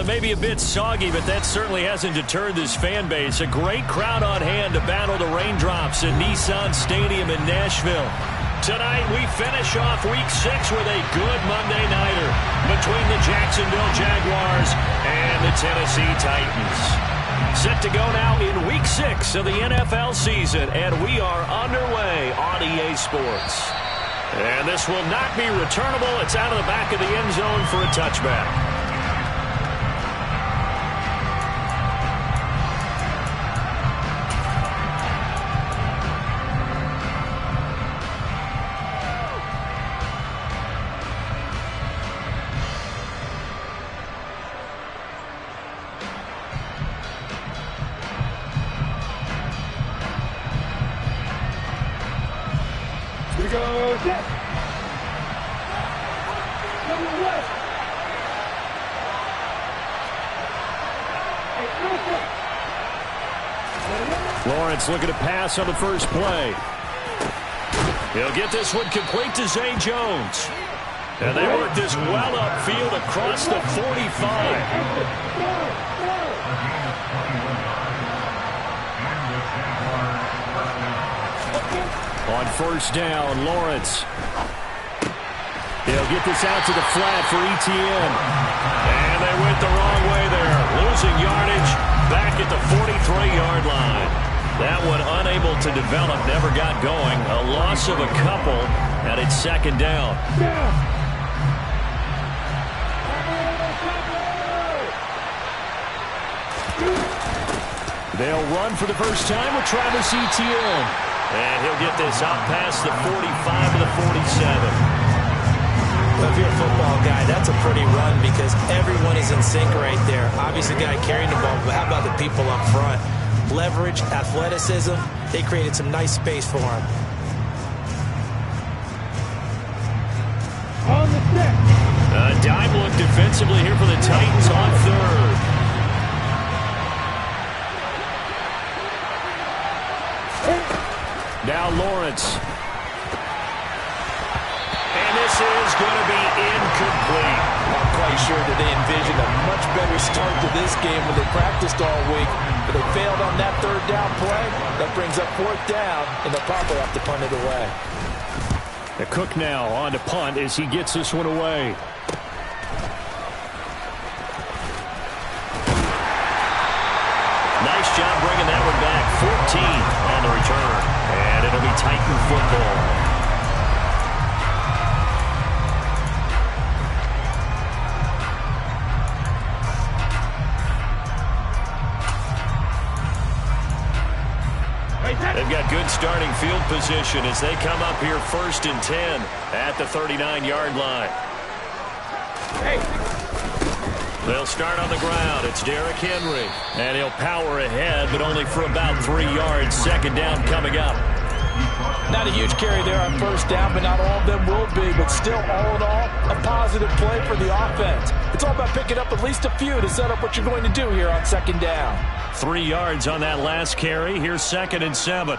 Well, it may be a bit soggy, but that certainly hasn't deterred this fan base. A great crowd on hand to battle the raindrops at Nissan Stadium in Nashville. Tonight, we finish off Week 6 with a good Monday nighter between the Jacksonville Jaguars and the Tennessee Titans. Set to go now in Week 6 of the NFL season, and we are underway on EA Sports. And this will not be returnable. It's out of the back of the end zone for a touchback. Lawrence looking to pass on the first play. He'll get this one complete to Zay Jones. And they work this well upfield across the 45. On first down, Lawrence. He'll get this out to the flat for Etienne. And they went the wrong way there. Losing yardage back at the 43-yard line. That one unable to develop, never got going. A loss of a couple, and it's second down. They'll run for the first time with Travis Etienne. And he'll get this out past the 45 to the 47. If you're a football guy, that's a pretty run because everyone is in sync right there. Obviously, the guy carrying the ball, but how about the people up front? Leverage, athleticism, they created some nice space for him. On the stick. A dime look defensively here for the Titans on third. Now Lawrence. And this is going to be incomplete. I'm quite sure that they envisioned a much better start to this game when they practiced all week. But they failed on that third down play. That brings up fourth down, and they'll probably have to punt it away. The Cook now on to punt as he gets this one away. Nice job bringing that one back. 14 on the return. And it'll be Titan football. They've got good starting field position as they come up here 1st and 10 at the 39-yard line. They'll start on the ground. It's Derrick Henry. And he'll power ahead, but only for about 3 yards. Second down coming up. Not a huge carry there on first down, but not all of them will be. But still, all in all, a positive play for the offense. It's all about picking up at least a few to set up what you're going to do here on second down. 3 yards on that last carry. Here's 2nd and 7.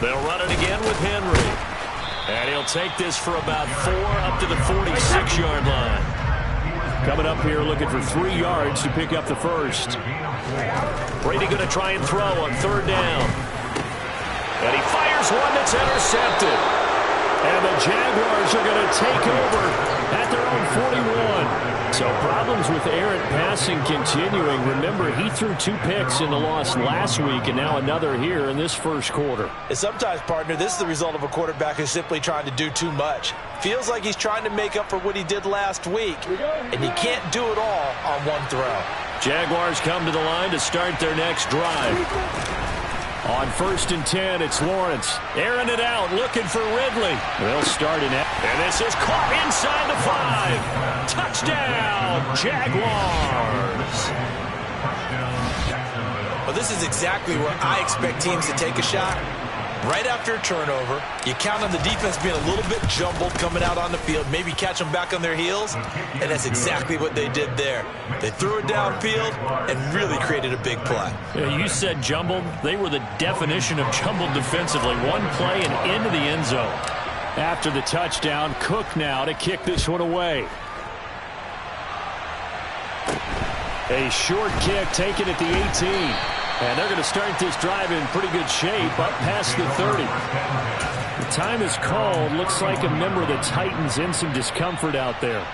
They'll run it again with Henry. And he'll take this for about 4 up to the 46-yard line. Coming up here looking for 3 yards to pick up the first. Brady going to try and throw on third down. And he fires one that's intercepted. And the Jaguars are going to take over at their own 41. So problems with errant passing continuing. Remember, he threw 2 picks in the loss last week and now another here in this first quarter. And sometimes, partner, this is the result of a quarterback who's simply trying to do too much. Feels like he's trying to make up for what he did last week, and he can't do it all on one throw. Jaguars come to the line to start their next drive. On 1st and 10, it's Lawrence. Airing it out, looking for Ridley. They'll start in it. And this is caught inside the 5. Touchdown, Jaguars. Well, this is exactly where I expect teams to take a shot. Right after a turnover, you count on the defense being a little bit jumbled coming out on the field, maybe catch them back on their heels, and that's exactly what they did there. They threw it downfield and really created a big play. Yeah, you said jumbled. They were the definition of jumbled defensively. One play and into the end zone. After the touchdown, Cook now to kick this one away. A short kick taken at the 18. And they're going to start this drive in pretty good shape up past the 30. The time is called. Looks like a member of the Titans in some discomfort out there.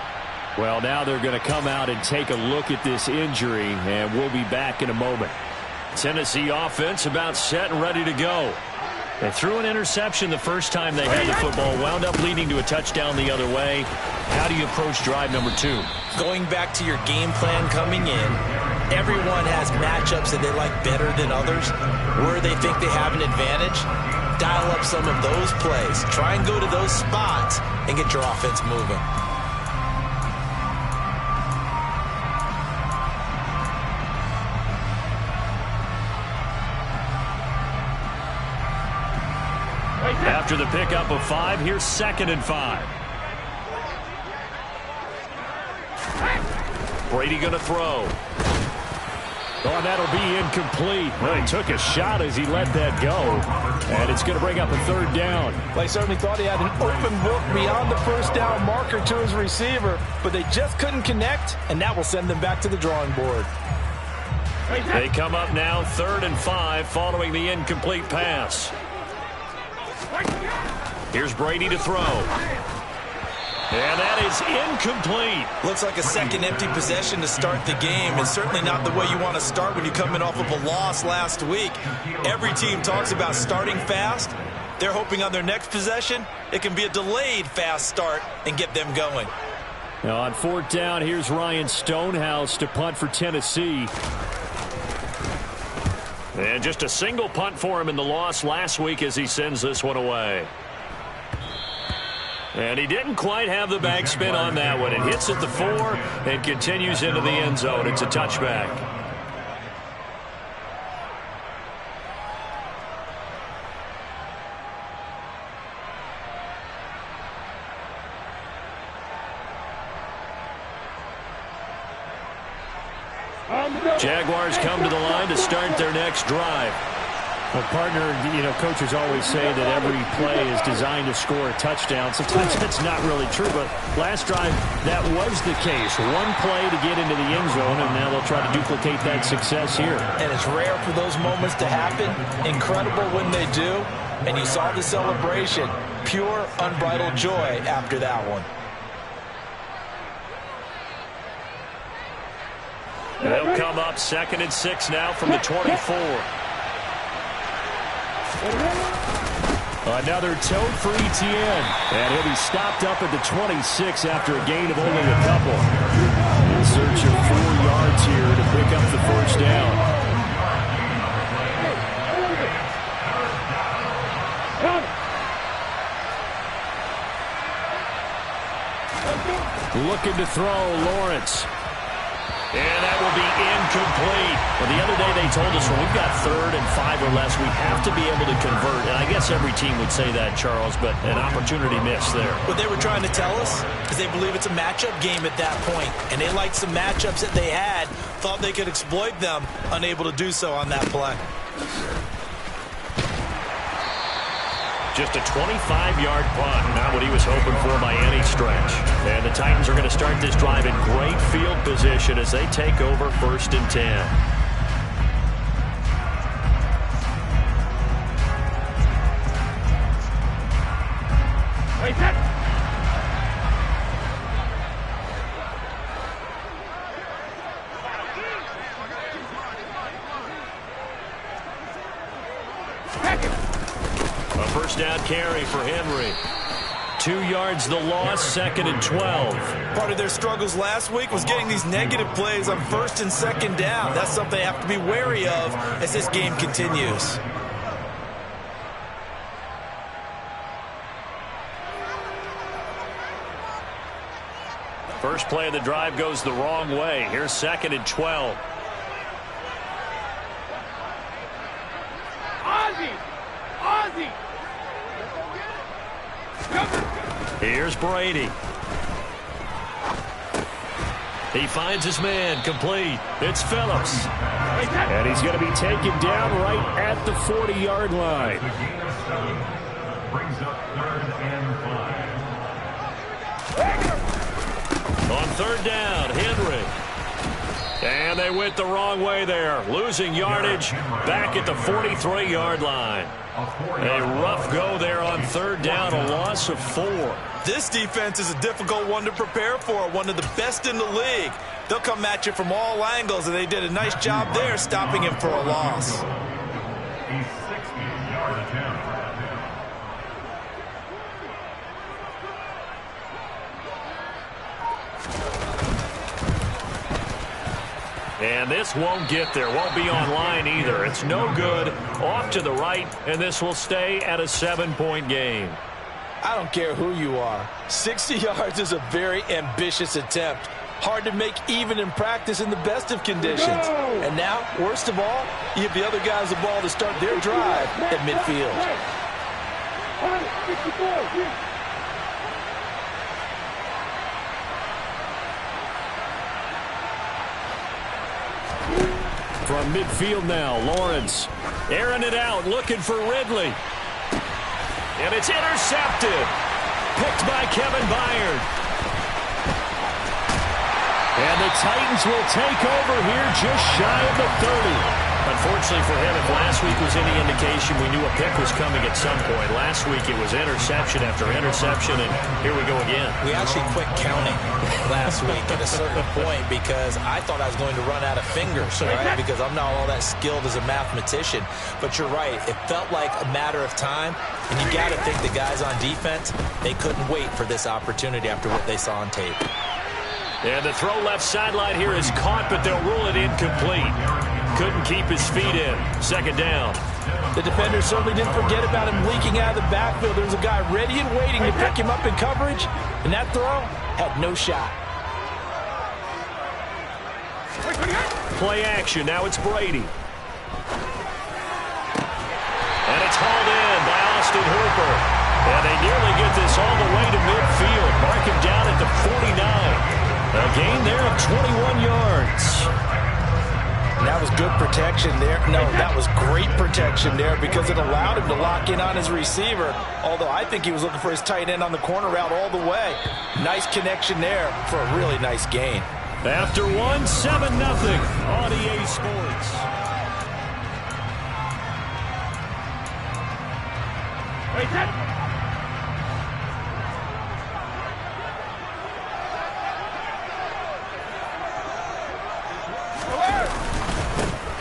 Well, now they're going to come out and take a look at this injury, and we'll be back in a moment. Tennessee offense about set and ready to go. They threw an interception the first time they had the football, wound up leading to a touchdown the other way. How do you approach drive number 2? Going back to your game plan coming in, everyone has matchups that they like better than others. Where they think they have an advantage, dial up some of those plays. Try and go to those spots and get your offense moving. After the pickup of 5, here's 2nd and 5. Brady going to throw. Oh, and that'll be incomplete. Well, he took a shot as he let that go. And it's going to bring up a 3rd down. They certainly thought he had an open book beyond the first down marker to his receiver, but they just couldn't connect, and that will send them back to the drawing board. They come up now 3rd and 5 following the incomplete pass. Here's Brady to throw. And that is incomplete. Looks like a second empty possession to start the game, and certainly not the way you want to start when you're coming off of a loss last week. Every team talks about starting fast. They're hoping on their next possession, it can be a delayed fast start and get them going. Now on 4th down, here's Ryan Stonehouse to punt for Tennessee. And just a single punt for him in the loss last week as he sends this one away. And he didn't quite have the backspin on that one. It hits at the 4 and continues into the end zone. It's a touchback. Jaguars come to the line to start their next drive. Well, partner, coaches always say that every play is designed to score a touchdown. Sometimes that's not really true, but last drive, that was the case. One play to get into the end zone, and now they'll try to duplicate that success here. And it's rare for those moments to happen. Incredible when they do. And you saw the celebration. Pure, unbridled joy after that one. They'll come up 2nd and 6 now from the 24. Another tote for Etienne. And he'll be stopped up at the 26 after a gain of only a couple. In search of 4 yards here to pick up the 1st down. Looking to throw, Lawrence. And that will be incomplete. Well, the other day they told us when we've got 3rd and 5 or less, we have to be able to convert. And I guess every team would say that, Charles, but an opportunity missed there. What they were trying to tell us is they believe it's a matchup game at that point. And they liked some matchups that they had, thought they could exploit them, unable to do so on that play. Just a 25-yard punt, not what he was hoping for by any stretch. And the Titans are going to start this drive in great field position as they take over 1st and 10. A 1st down carry for Henry. 2 yards the loss, 2nd and 12. Part of their struggles last week was getting these negative plays on 1st and 2nd down. That's something they have to be wary of as this game continues. First play of the drive goes the wrong way. Here's 2nd and 12. Here's Brady. He finds his man, complete. It's Phillips. And he's going to be taken down right at the 40-yard line. brings up 3rd and 5. On 3rd down, Henry. And they went the wrong way there, losing yardage back at the 43-yard line. A rough go there on 3rd down, a loss of 4. This defense is a difficult one to prepare for, one of the best in the league. They'll come at you from all angles, and they did a nice job there stopping him for a loss. A 60-yard attempt. And this won't get there, won't be online either. It's no good, off to the right, and this will stay at a 7-point game. I don't care who you are. 60 yards is a very ambitious attempt. Hard to make even in practice in the best of conditions. And now, worst of all, you give the other guys the ball to start their drive at midfield. From midfield now, Lawrence airing it out, looking for Ridley. And it's intercepted. Picked by Kevin Byard. And the Titans will take over here just shy of the 30. Unfortunately for him, if last week was any indication, we knew a pick was coming at some point. Last week it was interception after interception, and here we go again. We actually quit counting last week at a certain point because I thought I was going to run out of fingers, right? Because I'm not all that skilled as a mathematician. But you're right. It felt like a matter of time, and you got to think the guys on defense, they couldn't wait for this opportunity after what they saw on tape. And the throw left sideline here is caught, but they'll rule it incomplete. Couldn't keep his feet in. 2nd down. The defender certainly didn't forget about him leaking out of the backfield. There was a guy ready and waiting to pick him up in coverage, and that throw had no shot. Play action. Now it's Brady. And it's hauled in by Austin Hooper. And they nearly get this all the way to midfield. Mark him down at the 49. A gain there of 21 yards. And that was good protection there. No, that was great protection there because it allowed him to lock in on his receiver. Although I think he was looking for his tight end on the corner route all the way. Nice connection there for a really nice gain. After 1, 7-0 on EA Sports.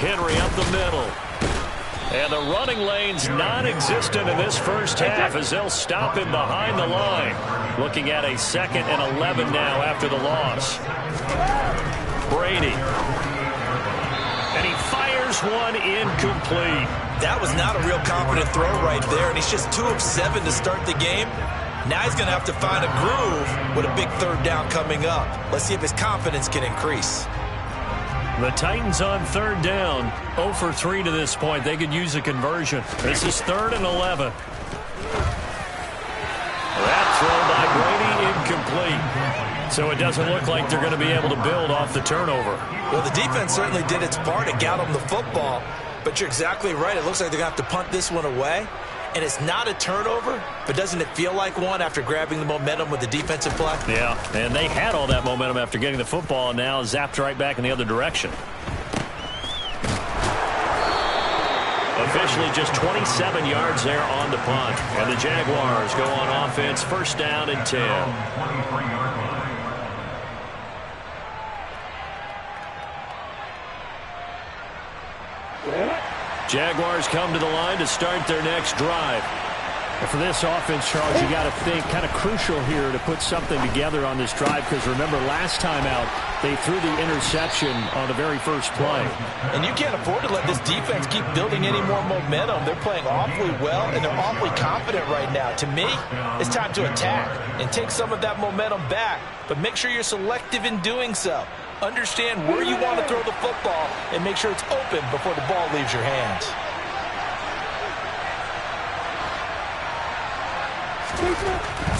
Henry up the middle. And the running lane's non-existent in this first half as they'll stop him behind the line. Looking at a 2nd and 11 now after the loss. Brady. And he fires one incomplete. That was not a real confident throw right there, and he's just 2 of 7 to start the game. Now he's going to have to find a groove with a big 3rd down coming up. Let's see if his confidence can increase. The Titans on 3rd down, 0 for 3 to this point. They could use a conversion. This is 3rd and 11. That throw by Brady incomplete. So it doesn't look like they're going to be able to build off the turnover. Well, the defense certainly did its part to get them the football, but you're exactly right. It looks like they're going to have to punt this one away. And it's not a turnover, but doesn't it feel like one after grabbing the momentum with the defensive play? Yeah, and they had all that momentum after getting the football, and now zapped right back in the other direction. Officially just 27 yards there on the punt. And the Jaguars go on offense, 1st down and 10. Jaguars come to the line to start their next drive. And for this offense, Charles, you got to think kind of crucial here to put something together on this drive because remember last time out they threw the interception on the very first play. And you can't afford to let this defense keep building any more momentum. They're playing awfully well and they're awfully confident right now. To me, it's time to attack and take some of that momentum back, but make sure you're selective in doing so. Understand where you want to throw the football and make sure it's open before the ball leaves your hands.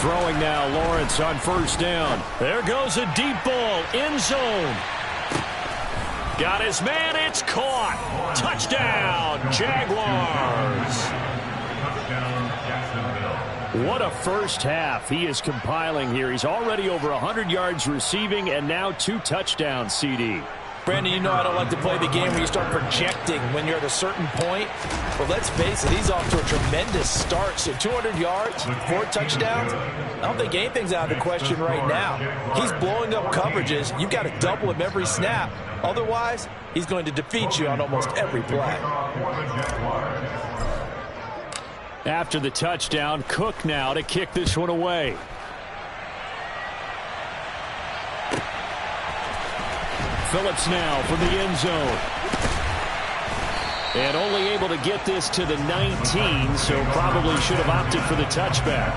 Throwing now, Lawrence on 1st down. There goes a deep ball, end zone. Got his man, it's caught. Touchdown, Jaguars. Touchdown, Jacksonville. What a first half he is compiling here. He's already over 100 yards receiving and now 2 touchdowns, CD. Brandon, you know I don't like to play the game where you start projecting when you're at a certain point. But let's face it, he's off to a tremendous start. So 200 yards, 4 touchdowns. I don't think anything's out of the question right now. He's blowing up coverages. You've got to double him every snap. Otherwise, he's going to defeat you on almost every play. After the touchdown, Cook now to kick this one away. Phillips now from the end zone. And only able to get this to the 19, so probably should have opted for the touchback.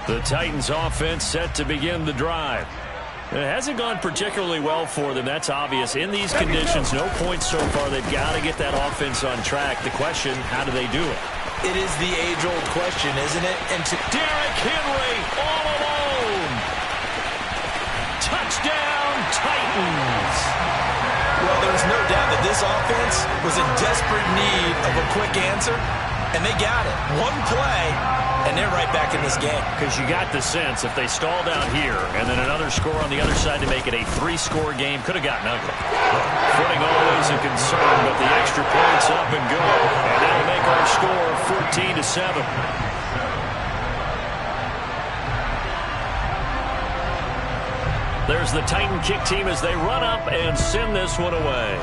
The Titans offense set to begin the drive. It hasn't gone particularly well for them. That's obvious. In these conditions, no points so far. They've got to get that offense on track. The question, how do they do it? It is the age-old question, isn't it? And to Derrick Henry all alone. Touchdown, Titans. Well, there's no doubt that this offense was in desperate need of a quick answer, and they got it. One play, and they're right back in this game. Because you got the sense if they stall down here and then another score on the other side to make it a 3-score game, could have gotten ugly. Footing always a concern, but the extra points up and good. And that'll make our score 14-7. There's the Titan kick team as they run up and send this one away.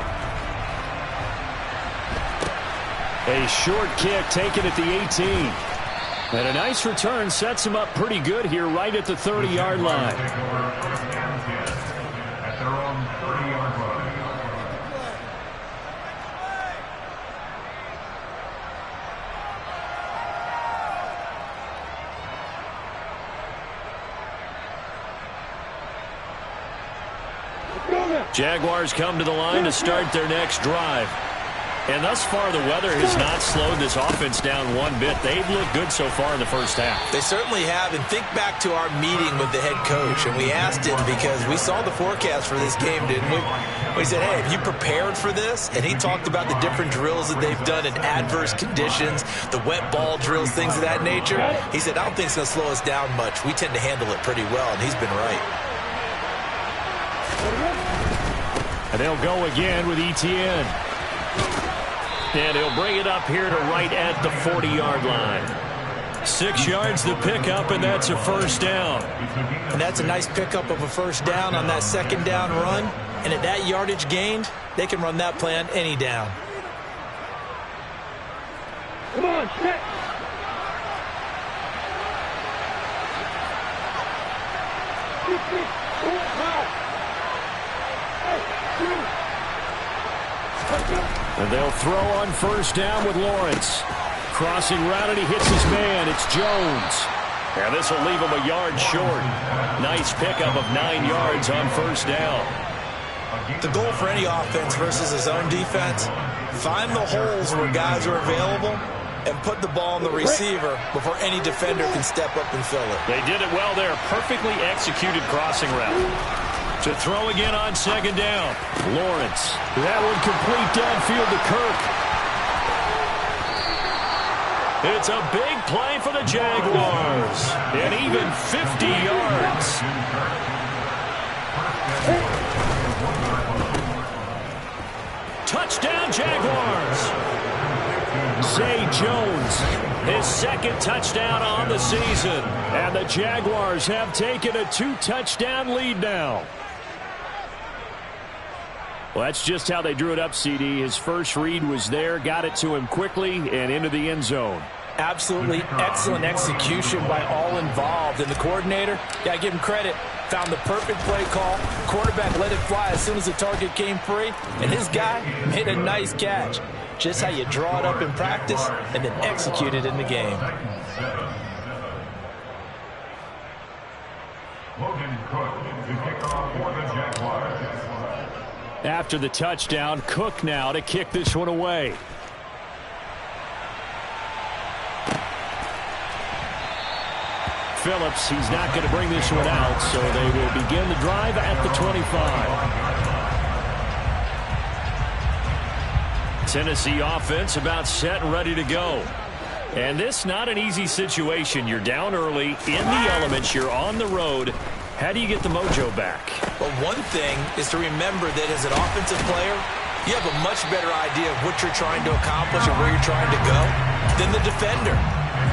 A short kick taken at the 18. And a nice return sets him up pretty good here right at the 30-yard line. At their own 30-yard line. Jaguars come to the line to start their next drive. And thus far, the weather has not slowed this offense down one bit. They've looked good so far in the first half. They certainly have. And think back to our meeting with the head coach. And we asked him because we saw the forecast for this game, didn't we? We said, hey, have you prepared for this? And he talked about the different drills that they've done in adverse conditions, the wet ball drills, things of that nature. He said, I don't think it's going to slow us down much. We tend to handle it pretty well, and he's been right. And they'll go again with Etienne. And he'll bring it up here to right at the 40-yard line. 6 yards the pickup, and that's a first down. And that's a nice pickup of a first down on that second down run. And at that yardage gained, they can run that play on any down. Come on, set. And they'll throw on first down with Lawrence. Crossing route, and he hits his man. It's Jones. And this will leave him a yard short. Nice pickup of 9 yards on first down. The goal for any offense versus his own defense, find the holes where guys are available and put the ball on the receiver before any defender can step up and fill it. They did it well there. Perfectly executed crossing route. To throw again on second down. Lawrence. That one complete downfield to Kirk. It's a big play for the Jaguars. And even 50 yards. Touchdown, Jaguars. Zay Jones, his second touchdown on the season. And the Jaguars have taken a 2-touchdown lead now. Well, that's just how they drew it up, CD. His first read was there, got it to him quickly, and into the end zone. Absolutely excellent execution by all involved. And the coordinator, got to give him credit, found the perfect play call. Quarterback let it fly as soon as the target came free, and his guy made a nice catch. Just how you draw it up in practice and then execute it in the game. After the touchdown, Cook now to kick this one away. Phillips, he's not going to bring this one out, so they will begin the drive at the 25. Tennessee offense about set and ready to go. And this not an easy situation. You're down early, in the elements, you're on the road. How do you get the mojo back? Well, one thing is to remember that as an offensive player, you have a much better idea of what you're trying to accomplish and where you're trying to go than the defender.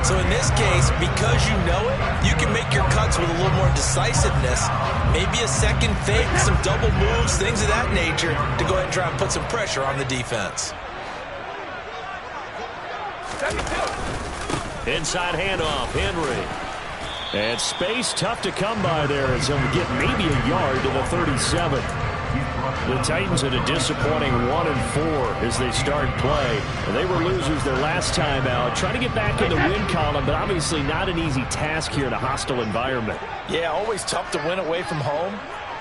So in this case, because you know it, you can make your cuts with a little more decisiveness, maybe a second fake, some double moves, things of that nature, to go ahead and try and put some pressure on the defense. Inside handoff, Henry. And space tough to come by there as he'll get maybe a yard to the 37. The Titans had a disappointing 1-4 as they start play. They were losers their last time out. Trying to get back in the win column, but obviously not an easy task here in a hostile environment. Yeah, always tough to win away from home.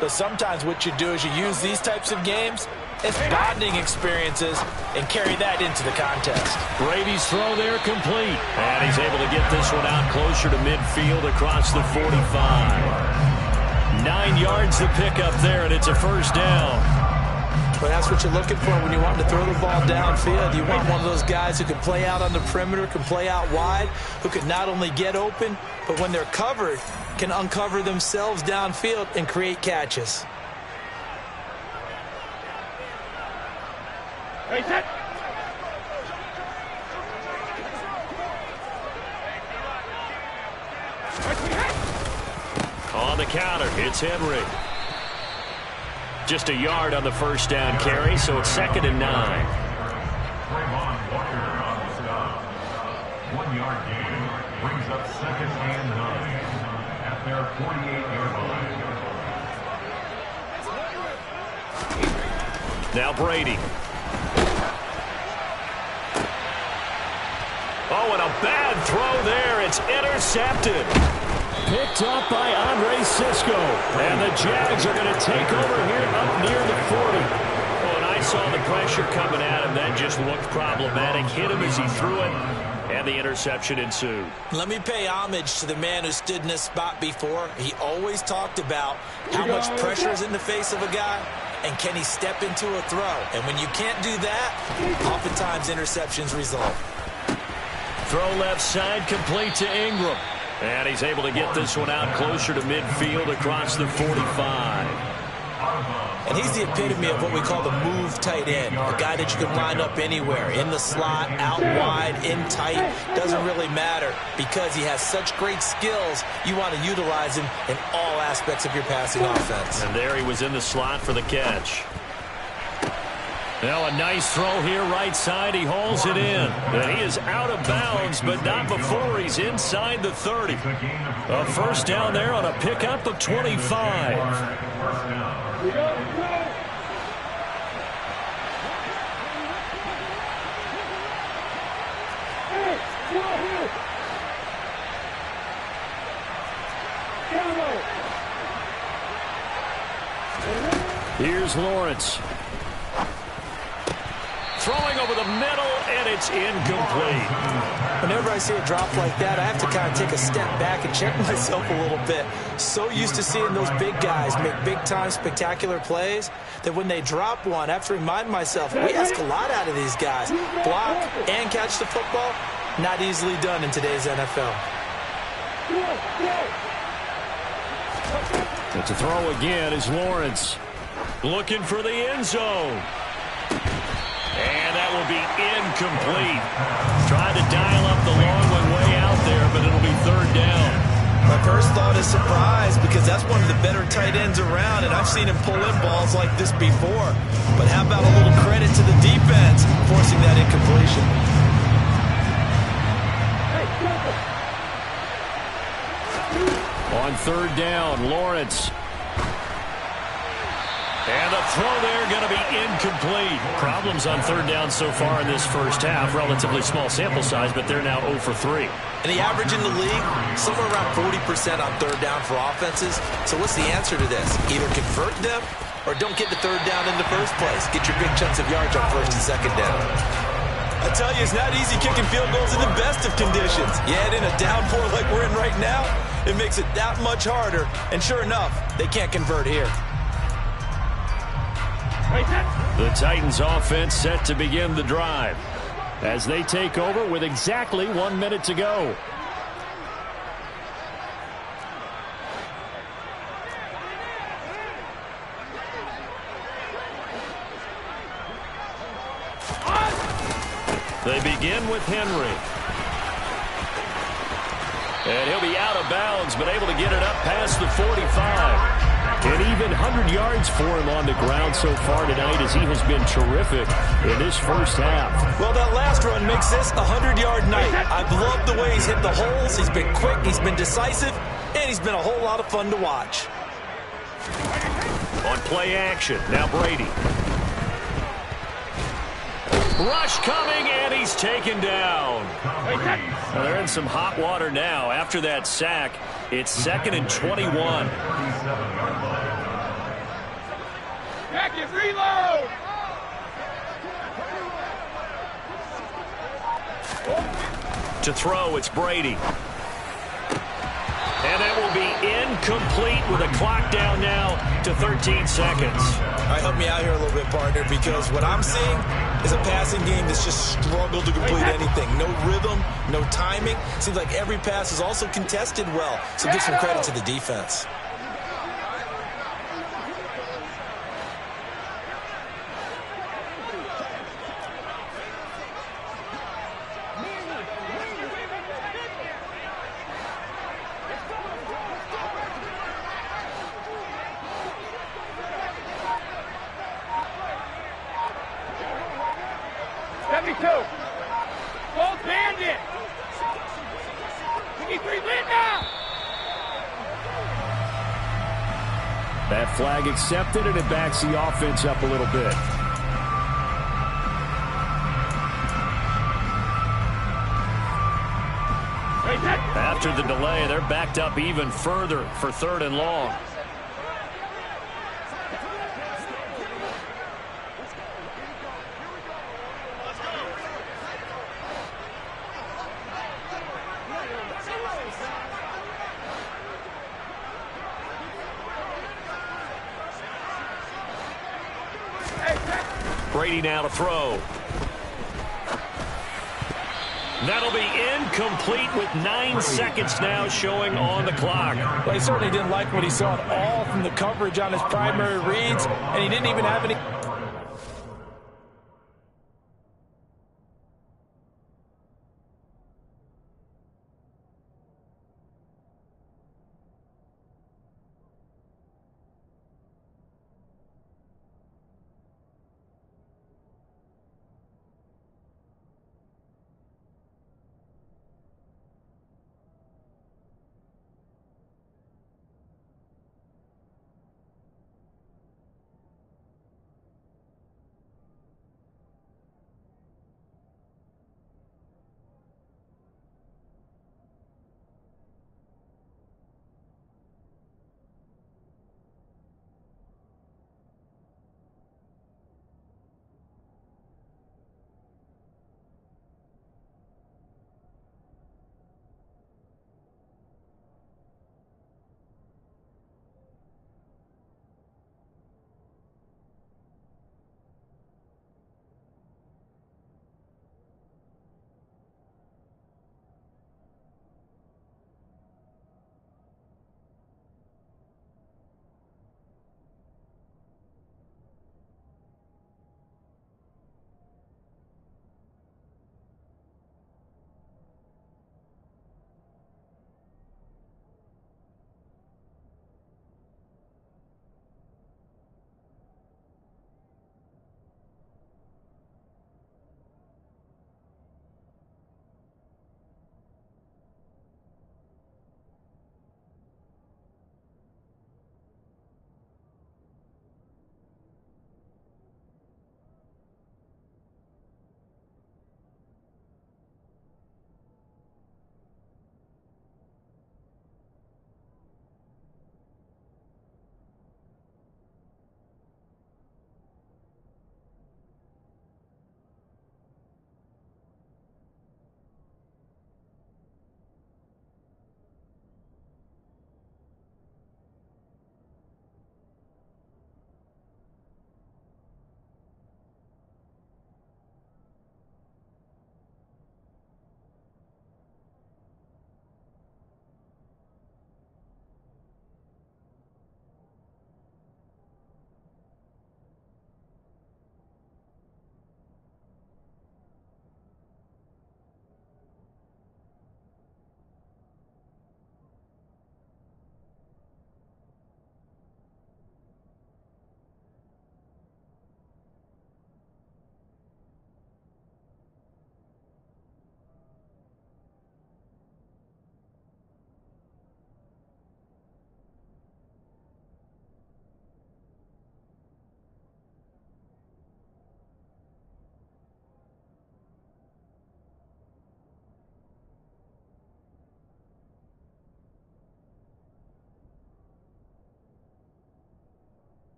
But sometimes what you do is you use these types of games as bonding experiences and carry that into the contest. Brady's throw there complete. And he's able to get this one out closer to midfield across the 45. 9 yards to pick up there, and it's a first down. Well, that's what you're looking for when you want to throw the ball downfield. You want one of those guys who can play out on the perimeter, can play out wide, who can not only get open, but when they're covered, can uncover themselves downfield and create catches. Hey, set. On the counter, it's Henry. Just a yard on the first down carry, so it's 2nd and 9. 1 yard gain brings up 2nd and 9 at their 48-yard line. Now Brady. Oh, and a bad throw there. It's intercepted. Picked up by Andre Cisco. And the Jags are going to take over here up near the 40. Oh, and I saw the pressure coming at him. That just looked problematic. Hit him as he threw it, and the interception ensued. Let me pay homage to the man who stood in this spot before. He always talked about how much pressure is in the face of a guy, and can he step into a throw. And when you can't do that, oftentimes interceptions result. Throw left side, complete to Ingram. And he's able to get this one out closer to midfield across the 45. And he's the epitome of what we call the move tight end, a guy that you can line up anywhere, in the slot, out wide, in tight, doesn't really matter because he has such great skills. You want to utilize him in all aspects of your passing offense. And there he was in the slot for the catch. Now a nice throw here right side. He hauls it in. And he is out of bounds, but not before he's inside the 30. A first down there on a pickup of 25. Here's Lawrence. Throwing over the middle, and it's incomplete. Whenever I see a drop like that, I have to kind of take a step back and check myself a little bit. So used to seeing those big guys make big-time spectacular plays that when they drop one, I have to remind myself, we ask a lot out of these guys. Block and catch the football, not easily done in today's NFL. It's a throw again as Lawrence looking for the end zone. And that will be incomplete. Trying to dial up the long one way out there, but it'll be third down. My first thought is surprise because that's one of the better tight ends around, and I've seen him pull in balls like this before. But how about a little credit to the defense forcing that incompletion? On third down, Lawrence. And the throw there going to be incomplete. Problems on third down so far in this first half. Relatively small sample size, but they're now 0 for 3. And the average in the league, somewhere around 40% on third down for offenses. So what's the answer to this? Either convert them or don't get to third down in the first place. Get your big chunks of yards on first and second down. I tell you, it's not easy kicking field goals in the best of conditions. You add in a downpour like we're in right now, it makes it that much harder. And sure enough, they can't convert here. The Titans offense set to begin the drive as they take over with exactly 1 minute to go. They begin with Henry. And he'll be out of bounds, but able to get it up past the 45. An even 100 yards for him on the ground so far tonight as he has been terrific in this first half. Well, that last run makes this a 100-yard night. I've loved the way he's hit the holes. He's been quick, he's been decisive, and he's been a whole lot of fun to watch. On play action, now Brady. Rush coming, and he's taken down. Well, they're in some hot water now. After that sack, it's 2nd and 21. Jacket, reload! To throw, it's Brady. And that will be incomplete with a clock down now to 13 seconds. All right, help me out here a little bit, partner, because what I'm seeing is a passing game that's just struggled to complete anything. No rhythm, no timing. Seems like every pass is also contested well, so give some credit to the defense. That flag accepted, and it backs the offense up a little bit. After the delay, they're backed up even further for 3rd and long. Brady now to throw. That'll be incomplete with 9 seconds now showing on the clock. Well, he certainly didn't like what he saw at all from the coverage on his primary reads, and he didn't even have any...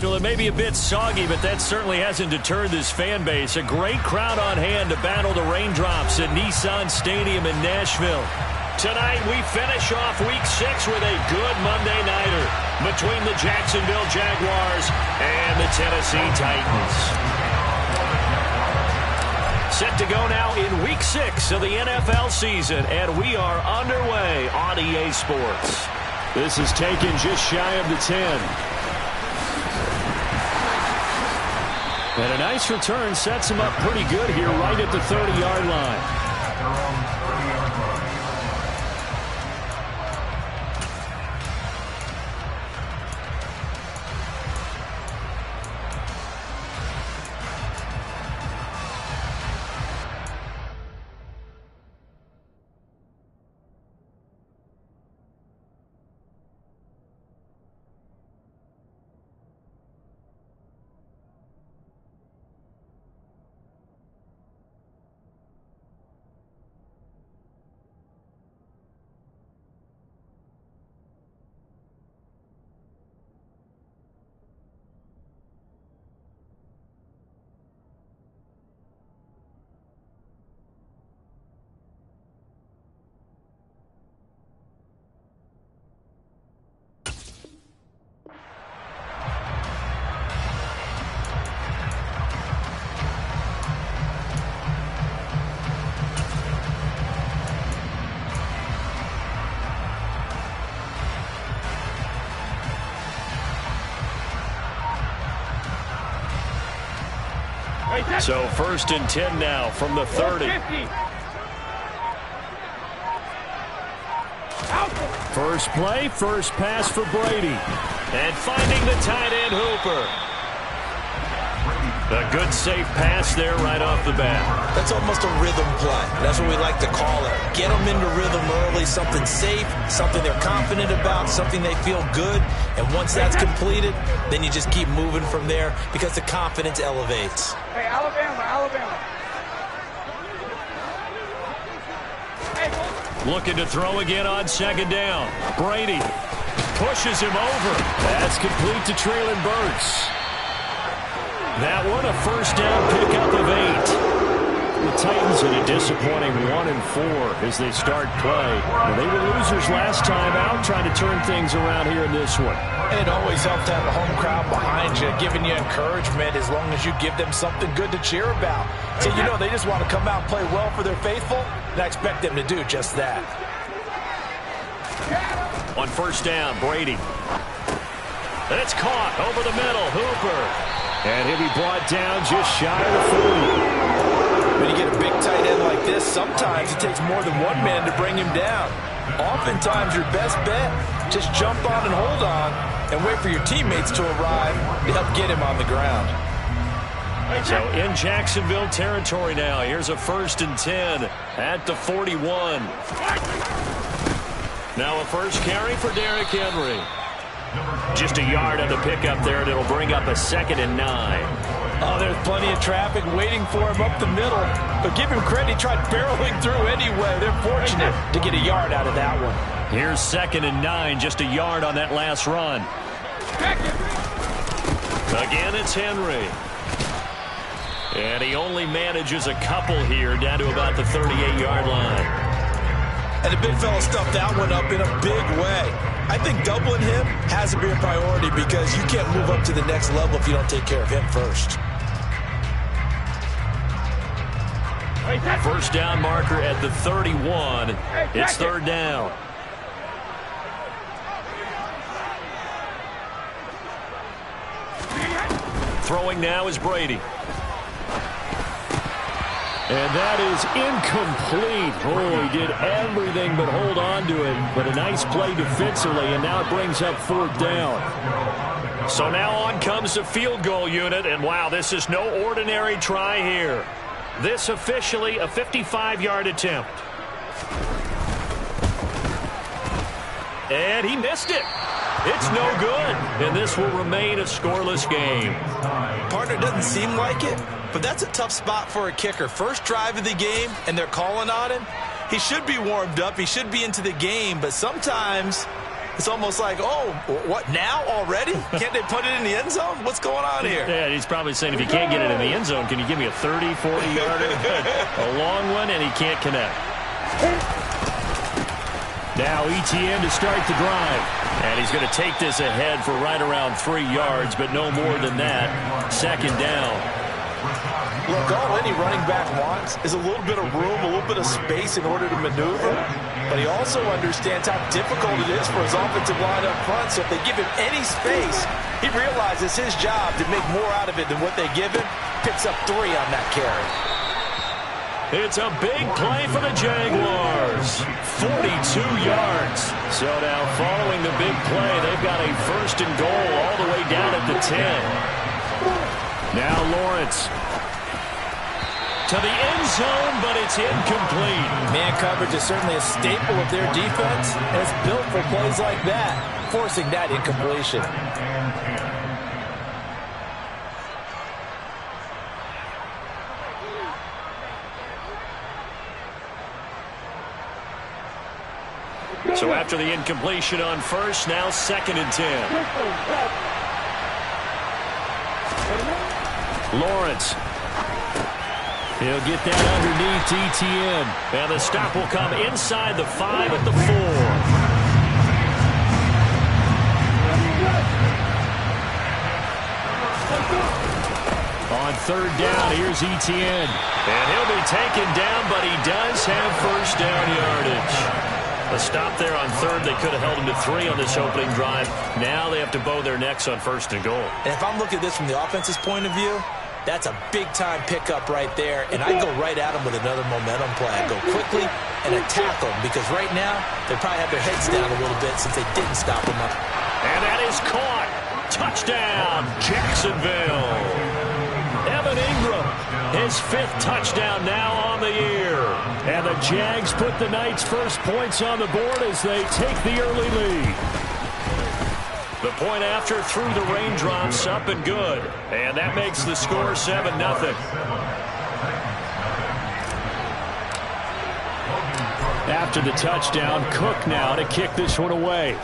Well, it may be a bit soggy, but that certainly hasn't deterred this fan base. A great crowd on hand to battle the raindrops at Nissan Stadium in Nashville. Tonight, we finish off Week 6 with a good Monday nighter between the Jacksonville Jaguars and the Tennessee Titans. Set to go now in Week 6 of the NFL season, and we are underway on EA Sports. This is taken just shy of the 10. And a nice return sets him up pretty good here right at the 30-yard line. So 1st and 10 now from the 30. First play, first pass for Brady. And finding the tight end Hooper. A good safe pass there right off the bat. That's almost a rhythm play. That's what we like to call it. Get them into rhythm early, something safe, something they're confident about, something they feel good. And once that's completed, then you just keep moving from there because the confidence elevates. Hey, Alabama. Looking to throw again on 2nd down. Brady pushes him over. That's complete to Treylon Burks. That one a 1st down pickup of 8. The Titans in a disappointing 1-4 as they start play. Well, they were losers last time out, trying to turn things around here in this one. And it always helps to have the home crowd behind you, giving you encouragement as long as you give them something good to cheer about. So you know they just want to come out and play well for their faithful, and I expect them to do just that. On 1st down, Brady. It's caught over the middle. Hooper. And he'll be brought down just shy of the 40. When you get a big tight end like this, sometimes it takes more than one man to bring him down. Oftentimes, your best bet, just jump on and hold on and wait for your teammates to arrive to help get him on the ground. So in Jacksonville territory now. Here's a 1st and 10 at the 41. Now a first carry for Derrick Henry. Just a yard on the pickup there, and it'll bring up a 2nd and 9. Oh, there's plenty of traffic waiting for him up the middle. But give him credit, he tried barreling through anyway. They're fortunate to get a yard out of that one. Here's 2nd and 9, just a yard on that last run. Again, it's Henry. And he only manages a couple here down to about the 38-yard line. And the big fella stuffed that one up in a big way. I think doubling him has to be a priority because you can't move up to the next level if you don't take care of him first. 1st down marker at the 31. It's 3rd down. Throwing now is Brady. And that is incomplete. Oh, he did everything but hold on to it. But a nice play defensively, and now it brings up 4th down. So now on comes the field goal unit, and wow, this is no ordinary try here. This officially a 55-yard attempt. And he missed it. It's no good, and this will remain a scoreless game. Partner, doesn't seem like it, but that's a tough spot for a kicker. First drive of the game, and they're calling on him. He should be warmed up. He should be into the game, but sometimes It's almost like, oh, what, now already? Can't they put it in the end zone? What's going on here? Yeah, he's probably saying, if you can't get it in the end zone, can you give me a 30, 40-yarder? A long one, and he can't connect. Now ETN to start the drive. And he's going to take this ahead for right around 3 yards, but no more than that. Second down. Look, all any running back wants is a little bit of room, a little bit of space in order to maneuver. But he also understands how difficult it is for his offensive line up front. So if they give him any space, he realizes his job to make more out of it than what they give him. Picks up 3 on that carry. It's a big play for the Jaguars. 42 yards. So now following the big play, they've got a first and goal all the way down at the 10. Now Lawrence. To the end zone, but it's incomplete. Man coverage is certainly a staple of their defense, and it's built for plays like that, forcing that incompletion. So after the incompletion on first, now second and 10. Lawrence. He'll get that underneath ETN. And the stop will come inside the 5 at the 4. On third down, here's ETN. And he'll be taken down, but he does have first down yardage. A stop there on third. They could have held him to 3 on this opening drive. Now they have to bow their necks on first and goal. And if I'm looking at this from the offense's point of view, that's a big-time pickup right there, and I go right at him with another momentum play. I go quickly and attack them, because right now they probably have their heads down a little bit since they didn't stop him up. And that is caught. Touchdown, Jacksonville. Evan Ingram, his 5th touchdown now on the year. And the Jags put the Knights' first points on the board as they take the early lead. The point after through the raindrops, up and good. And that makes the score 7-0. After the touchdown, Cook now to kick this one away.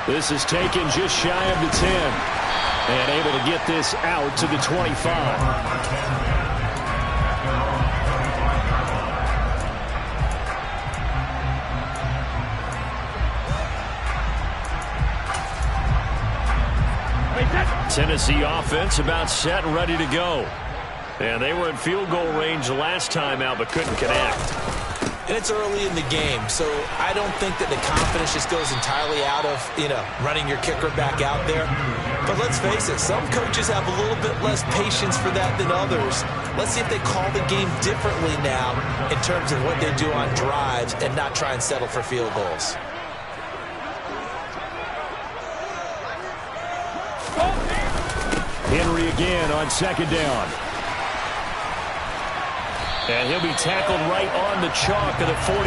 This is taken just shy of the 10. And able to get this out to the 25. Tennessee offense about set and ready to go. And they were in field goal range the last time out, but couldn't connect. And it's early in the game, so I don't think that the confidence just goes entirely out of, running your kicker back out there. But let's face it, some coaches have a little bit less patience for that than others. Let's see if they call the game differently now in terms of what they do on drives and not try and settle for field goals. Henry again on second down. And he'll be tackled right on the chalk of the 45.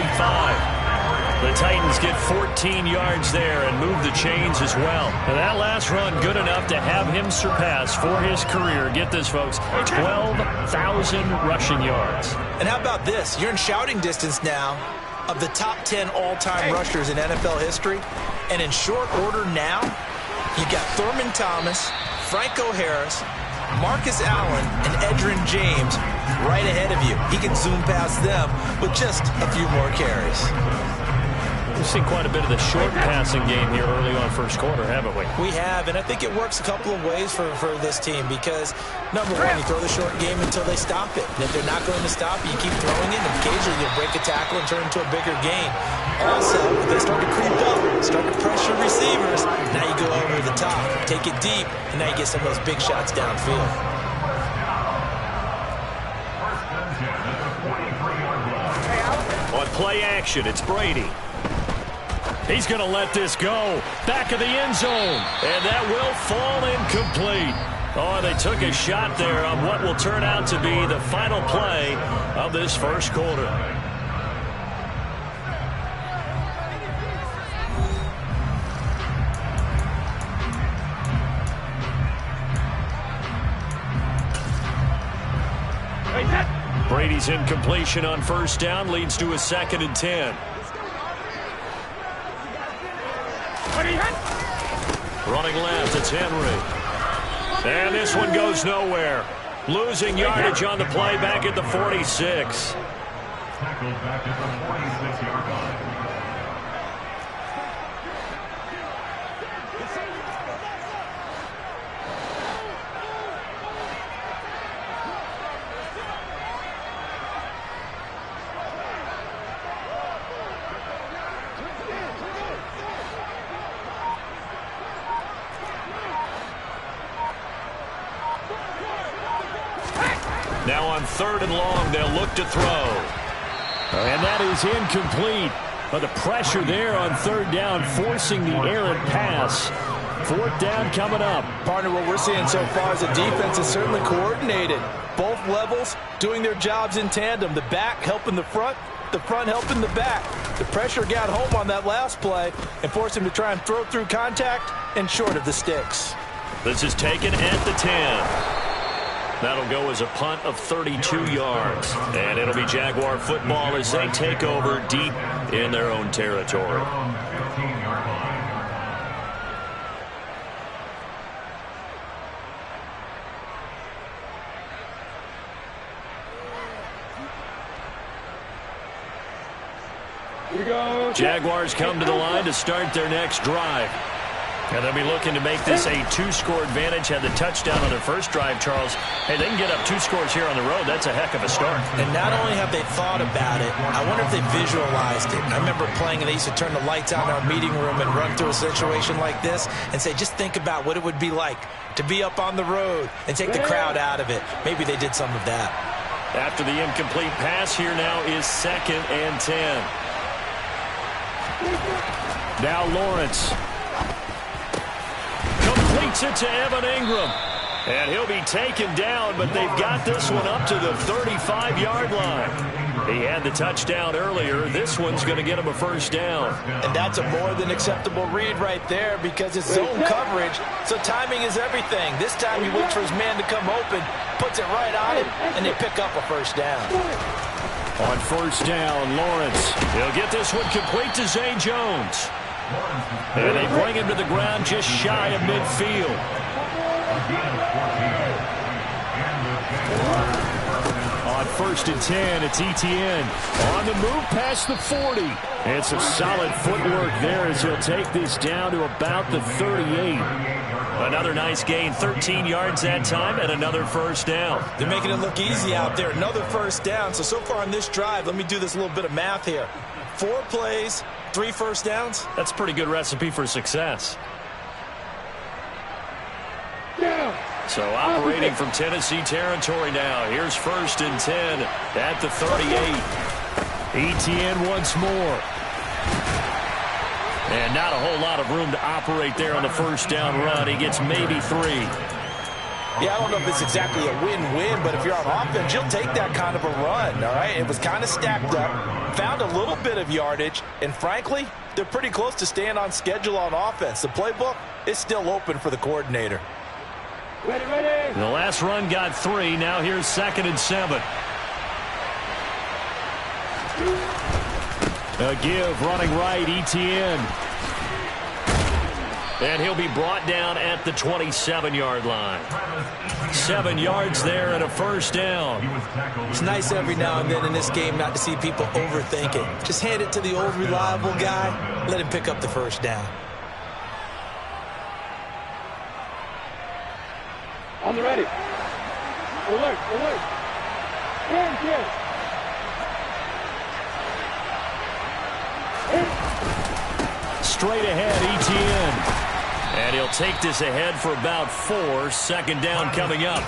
The Titans get 14 yards there and move the chains as well. And that last run good enough to have him surpass for his career, get this folks, 12,000 rushing yards. And how about this? You're in shouting distance now of the top 10 all-time rushers in NFL history. And in short order now, you've got Thurman Thomas, Franco Harris, Marcus Allen, and Edgerrin James right ahead of you. He can zoom past them with just a few more carries. We've seen quite a bit of the short passing game here early on first quarter, haven't we? We have, and I think it works a couple of ways for this team because, number one, you throw the short game until they stop it. And if they're not going to stop it, you keep throwing it, and occasionally you'll break a tackle and turn it into a bigger gain. Also, if they start to creep up, start to pressure receivers, now you go over the top, take it deep, and now you get some of those big shots downfield. On play action, it's Brady. He's going to let this go. Back of the end zone. And that will fall incomplete. Oh, they took a shot there on what will turn out to be the final play of this first quarter. Brady's incompletion on first down leads to a 2nd and 10. Running left, it's Henry. And this one goes nowhere. Losing yardage on the play back at the 46. Tackled back at the 46-yard line. Now on 3rd and long, they'll look to throw. And that is incomplete. But the pressure there on 3rd down, forcing the errant pass. 4th down coming up. Partner, what we're seeing so far is the defense is certainly coordinated. Both levels doing their jobs in tandem. The back helping the front helping the back. The pressure got home on that last play and forced him to try and throw through contact and short of the sticks. This is taken at the 10. That'll go as a punt of 32 yards. And it'll be Jaguar football as they take over deep in their own territory. Jaguars come to the line to start their next drive. And they'll be looking to make this a 2-score advantage. Had the touchdown on their first drive, Charles. Hey, they can get up 2 scores here on the road. That's a heck of a start. And not only have they thought about it, I wonder if they visualized it. I remember playing, and they used to turn the lights out in our meeting room and run through a situation like this and say, just think about what it would be like to be up on the road and take the crowd out of it. Maybe they did some of that. After the incomplete pass, here now is 2nd and 10. Now Lawrence. Completes it to Evan Ingram. And he'll be taken down, but they've got this one up to the 35-yard line. He had the touchdown earlier. This one's going to get him a 1st down. And that's a more than acceptable read right there because it's zone coverage, so timing is everything. This time he waits for his man to come open, puts it right on him, and they pick up a 1st down. On 1st down, Lawrence. He'll get this one complete to Zay Jones. And they bring him to the ground just shy of midfield. On 1st and 10, it's Etienne. On the move past the 40. And some solid footwork there as he'll take this down to about the 38. Another nice gain, 13 yards that time, and another 1st down. They're making it look easy out there. Another 1st down. So far on this drive, let me do this little bit of math here. 4 plays, 3 1st downs. That's a pretty good recipe for success. So operating from Tennessee territory now. Here's 1st and 10 at the 38. Etienne once more. And not a whole lot of room to operate there on the 1st down run. He gets maybe 3. Yeah, I don't know if it's exactly a win-win, but if you're on offense, you'll take that kind of a run, all right? It was kind of stacked up, found a little bit of yardage, and frankly, they're pretty close to staying on schedule on offense. The playbook is still open for the coordinator. Ready. The last run got 3. Now here's 2nd and 7. A give, running right, Etienne. And he'll be brought down at the 27-yard line. 7 yards there and a 1st down. It's nice every now and then in this game not to see people overthink it. Just hand it to the old reliable guy. Let him pick up the 1st down. On the ready. Alert. Hands. Straight ahead, Etienne. And he'll take this ahead for about 4. 2nd down coming up.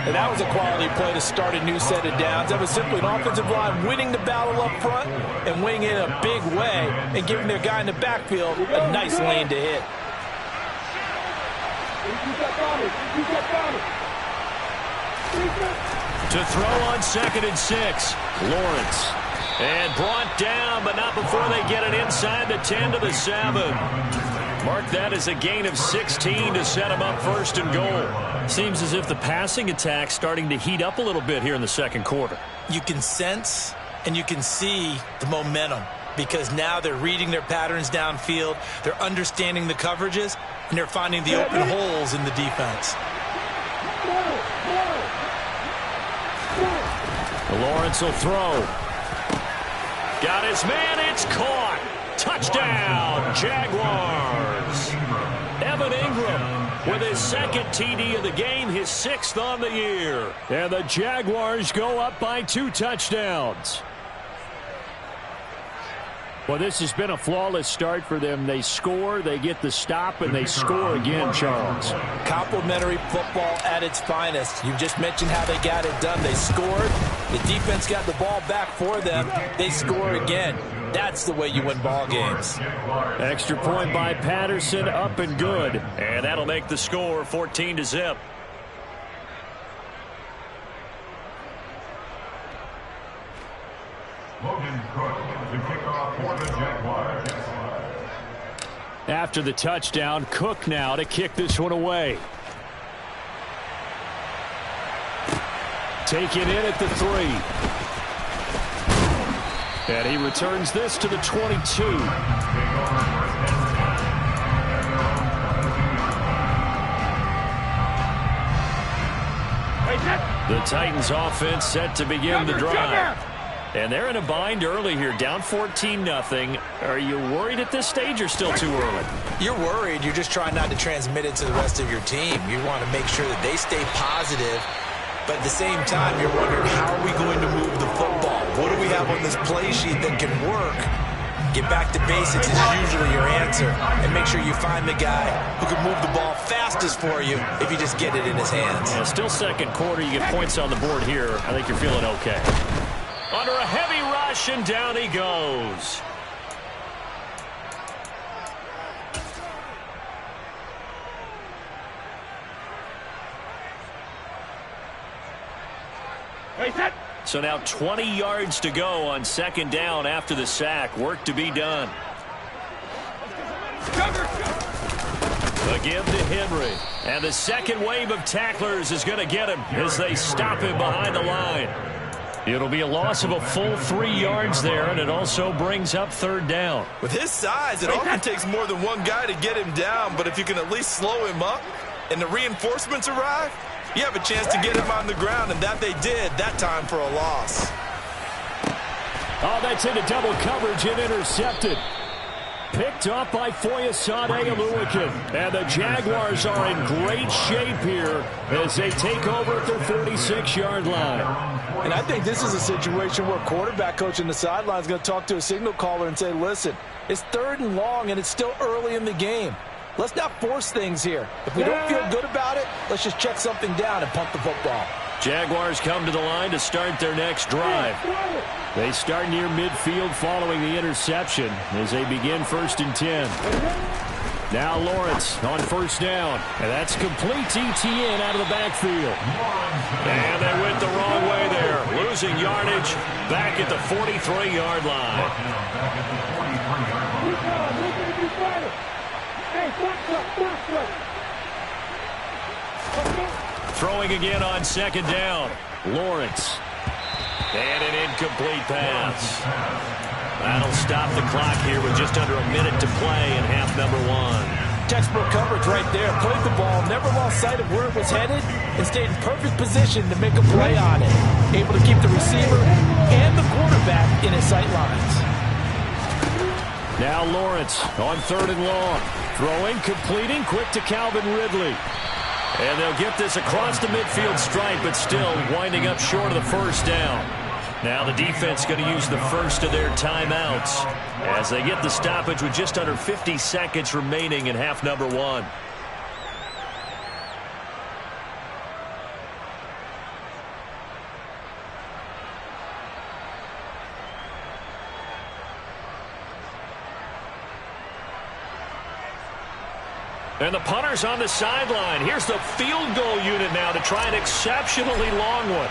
And that was a quality play to start a new set of downs. That was simply an offensive line winning the battle up front and winning it in a big way and giving their guy in the backfield a nice lane to hit. To throw on 2nd and 6. Lawrence. And brought down, but not before they get it inside the 10 to the 7. Mark that as a gain of 16 to set him up 1st and goal. Seems as if the passing attack's starting to heat up a little bit here in the 2nd quarter. You can sense and you can see the momentum. because now they're reading their patterns downfield, they're understanding the coverages, and they're finding the open holes in the defense. Lawrence will throw. Got his man. It's caught. Touchdown, Jaguars. Evan Ingram with his second TD of the game, his 6th on the year. And the Jaguars go up by 2 touchdowns. Well, this has been a flawless start for them. They score, they get the stop, and they score again, Charles. Complimentary football at its finest. You just mentioned how they got it done. They scored. The defense got the ball back for them. They score again. That's the way you win ball games. Extra point by Patterson, up and good. And that'll make the score 14-0. Logan Cook to kick off for the Jaguars. After the touchdown, Cook now to kick this one away. Taken in at the 3. And he returns this to the 22. The Titans offense set to begin the drive. And they're in a bind early here, down 14-0. Are you worried at this stage or still too early? You're worried. You're just trying not to transmit it to the rest of your team. You want to make sure that they stay positive. But at the same time, you're wondering, how are we going to move the football? What do we have on this play sheet that can work? Get back to basics is usually your answer. And make sure you find the guy who can move the ball fastest for you if you just get it in his hands. Yeah, still second quarter. You get points on the board here. I think you're feeling okay. Under a heavy rush, and down he goes. So now 20 yards to go on second down after the sack. Work to be done. The give to Henry. And the second wave of tacklers is going to get him as they stop him behind the line. It'll be a loss of a full 3 yards there, and it also brings up third down. With his size, it often takes more than one guy to get him down, but if you can at least slow him up and the reinforcements arrive, you have a chance to get him on the ground, and that they did that time for a loss. Oh, that's into double coverage and intercepted. Picked off by Foyesade Oluwakin. And the Jaguars are in great shape here as they take over at their 46-yard line. And I think this is a situation where quarterback coach on the sideline is going to talk to a signal caller and say, listen, it's 3rd and long, and it's still early in the game. Let's not force things here. If we don't feel good about it, let's just check something down and pump the football. Jaguars come to the line to start their next drive. They start near midfield following the interception as they begin 1st and 10. Now Lawrence on 1st down. And that's complete to Etienne out of the backfield. And they went the wrong way there. Losing yardage back at the 43-yard line. Throwing again on second down. Lawrence. And an incomplete pass. That'll stop the clock here with just under a minute to play in half number 1. Textbook coverage right there. Played the ball, never lost sight of where it was headed, and stayed in perfect position to make a play on it. Able to keep the receiver and the quarterback in his sight lines. Now Lawrence on 3rd and long. Throwing, completing, quick to Calvin Ridley. And they'll get this across the midfield stripe, but still winding up short of the 1st down. Now the defense going to use the first of their timeouts as they get the stoppage with just under 50 seconds remaining in half number 1. And the punter's on the sideline. Here's the field goal unit now to try an exceptionally long one.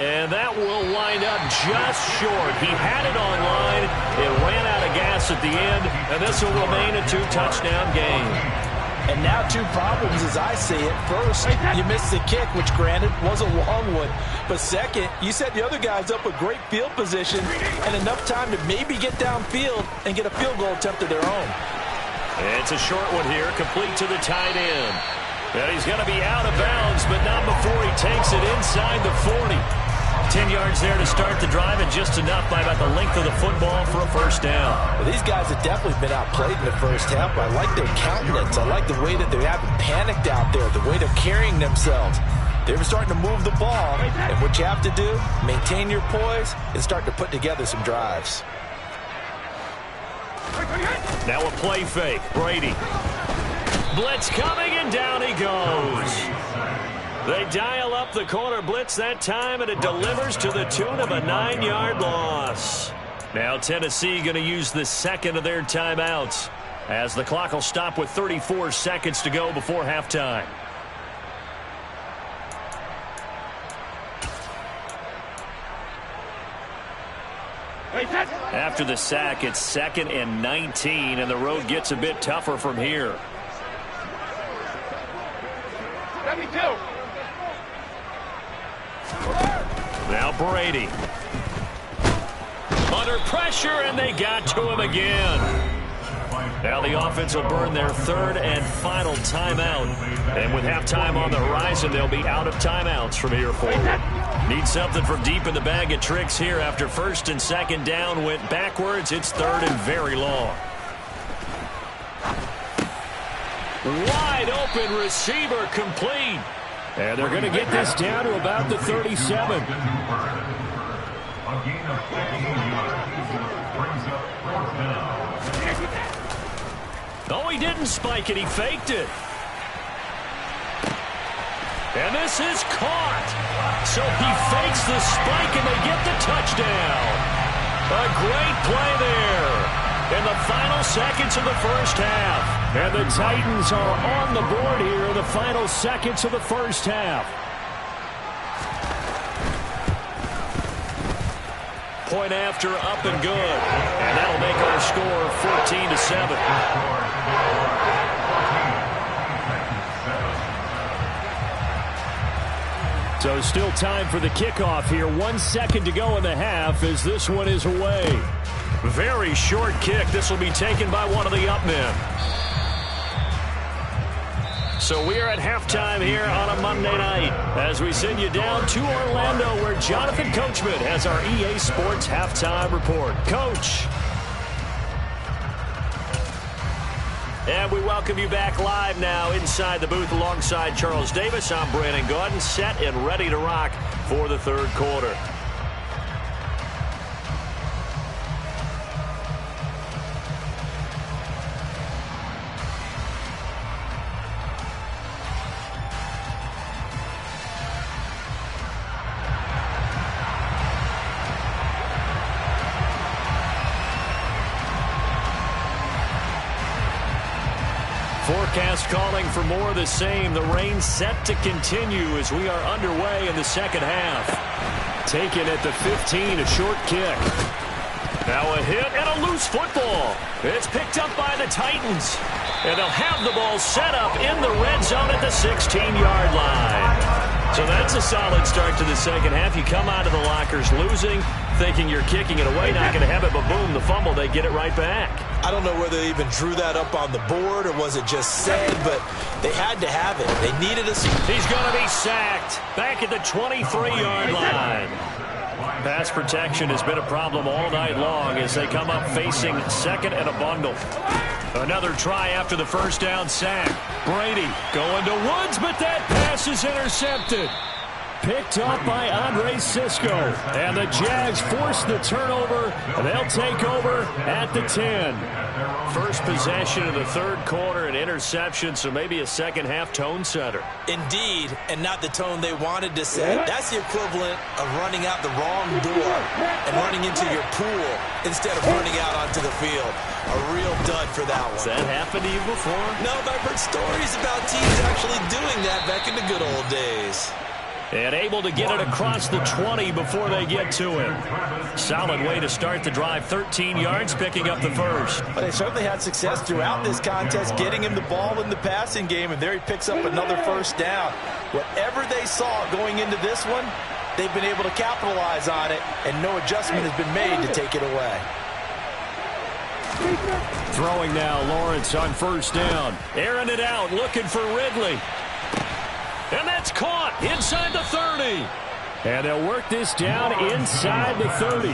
And that will wind up just short. He had it on line. It ran out of gas at the end, and this will remain a 2-touchdown game. And now two problems as I see it. First, you missed the kick, which granted was a long one. But second, you set the other guys up with great field position and enough time to maybe get downfield and get a field goal attempt of their own. It's a short one here, complete to the tight end. And he's going to be out of bounds, but not before he takes it inside the 40. 10 yards there to start the drive, and just enough by about the length of the football for a first down. Well, these guys have definitely been outplayed in the first half, but I like their countenance. I like the way that they haven't panicked out there, the way they're carrying themselves. They're starting to move the ball, and what you have to do, maintain your poise and start to put together some drives. Now a play fake. Brady. Blitz coming, and down he goes. They dial up the corner blitz that time, and it delivers to the tune of a 9-yard loss. Now Tennessee going to use the second of their timeouts, as the clock will stop with 34 seconds to go before halftime. After the sack, it's 2nd and 19, and the road gets a bit tougher from here. Now Brady. Under pressure, and they got to him again. Now the offense will burn their third and final timeout. And with halftime on the horizon, they'll be out of timeouts from here forward. Need something from deep in the bag of tricks here after first and second down went backwards. It's third and very long. Wide open receiver complete. And they're going to get this down to about the 37. No, he didn't spike it. He faked it. And this is caught. So he fakes the spike, and they get the touchdown. A great play there in the final seconds of the first half. And the Titans are on the board here in the final seconds of the first half. Point after, up and good. And that'll make our score 14-7. So still time for the kickoff here. 1 second to go in the half as this one is away. Very short kick. This will be taken by one of the up men. So we are at halftime here on a Monday night as we send you down to Orlando, where Jonathan Coachman has our EA Sports halftime report. Coach. And we welcome you back live now inside the booth alongside Charles Davis. I'm Brandon Gaudin, set and ready to rock for the third quarter. Forecast calling for more of the same. The rain set to continue as we are underway in the second half. Taken at the 15, a short kick. Now a hit and a loose football. It's picked up by the Titans. And they'll have the ball set up in the red zone at the 16-yard line. So that's a solid start to the second half. You come out of the lockers losing, thinking you're kicking it away, not going to have it, but boom, the fumble, they get it right back. I don't know whether they even drew that up on the board or was it just said, but they had to have it. They needed us. He's going to be sacked back at the 23-yard line. Pass protection has been a problem all night long as they come up facing second and a bundle. Another try after the first down sack. Brady going to Woods, but that pass is intercepted. Picked up by Andre Sisco. And the Jags force the turnover. They'll take over at the 10. First possession of the third quarter, an interception, so maybe a second half tone setter. Indeed, and not the tone they wanted to set. That's the equivalent of running out the wrong door and running into your pool instead of running out onto the field. A real dud for that one. Has that happened to you before? No, but I've heard stories about teams actually doing that back in the good old days. And able to get it across the 20 before they get to him. Solid way to start the drive. 13 yards, picking up the first. But they certainly had success throughout this contest, getting him the ball in the passing game, and there he picks up another first down. Whatever they saw going into this one, they've been able to capitalize on it, and no adjustment has been made to take it away. Throwing now, Lawrence on first down. Airing it out, looking for Ridley. And that's caught inside the 30. And they'll work this down inside the 30.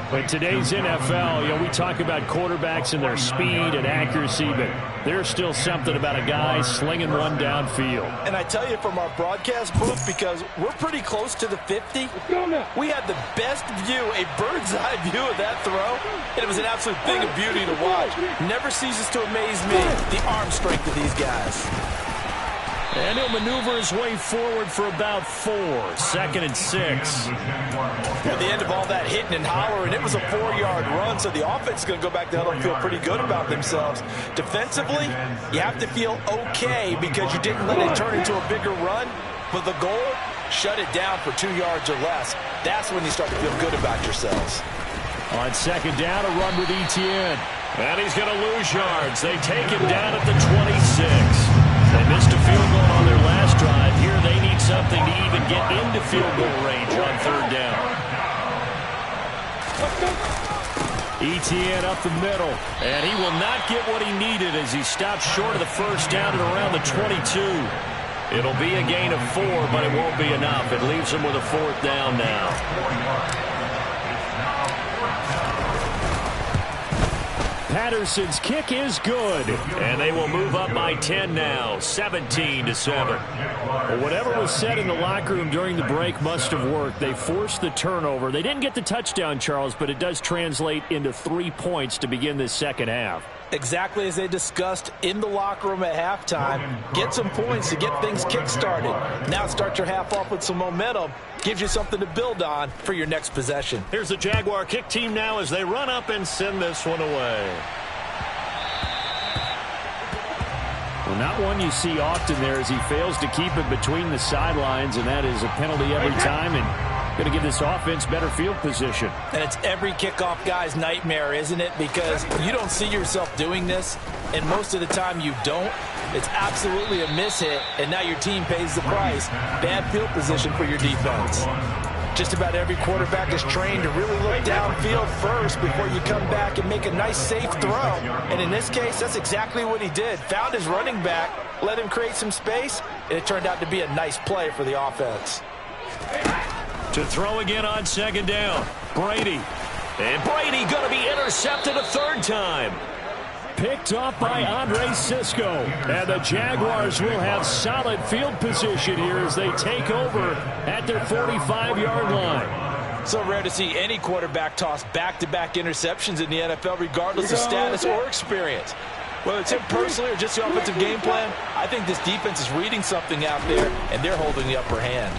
But today's NFL, we talk about quarterbacks and their speed and accuracy, but there's still something about a guy slinging one downfield. And I tell you from our broadcast booth, because we're pretty close to the 50, we had the best view, a bird's eye view of that throw, and it was an absolute thing of beauty to watch. Never ceases to amaze me, the arm strength of these guys. And he'll maneuver his way forward for about 4. 2nd and 6. At the end of all that hitting and hollering, it was a 4-yard run, so the offense is going to go back to hell and feel pretty good about themselves. Defensively, you have to feel okay because you didn't let it turn into a bigger run, but the goal, shut it down for 2 yards or less. That's when you start to feel good about yourselves. On second down, a run with Etienne. And he's going to lose yards. They take him down at the 26. They missed a field goal on their last drive. Here they need something to even get into field goal range on third down. Etienne up the middle. And he will not get what he needed as he stops short of the first down at around the 22. It'll be a gain of 4, but it won't be enough. It leaves him with a 4th down now. Patterson's kick is good, and they will move up by 10 now, 17-7. Well, whatever was said in the locker room during the break must have worked. They forced the turnover. They didn't get the touchdown, Charles, but it does translate into 3 points to begin this second half. Exactly as they discussed in the locker room at halftime. Get some points to get things kick-started. Now start your half off with some momentum. Gives you something to build on for your next possession. Here's the Jaguar kick team now as they run up and send this one away. Well, not one you see often there as he fails to keep it between the sidelines, and that is a penalty every time, and going to give this offense better field position. And it's every kickoff guy's nightmare, isn't it? Because you don't see yourself doing this, and most of the time you don't. It's absolutely a mishit, and now your team pays the price. Bad field position for your defense. Just about every quarterback is trained to really look downfield first before you come back and make a nice, safe throw. And in this case, that's exactly what he did. Found his running back, let him create some space, and it turned out to be a nice play for the offense. To throw again on second down, Brady. And Brady going to be intercepted a 3rd time. Picked off by Andre Cisco. And the Jaguars will have solid field position here as they take over at their 45-yard line. So rare to see any quarterback toss back-to-back interceptions in the NFL, regardless of status or experience. Whether it's him personally or just the offensive game plan, I think this defense is reading something out there, and they're holding the upper hand.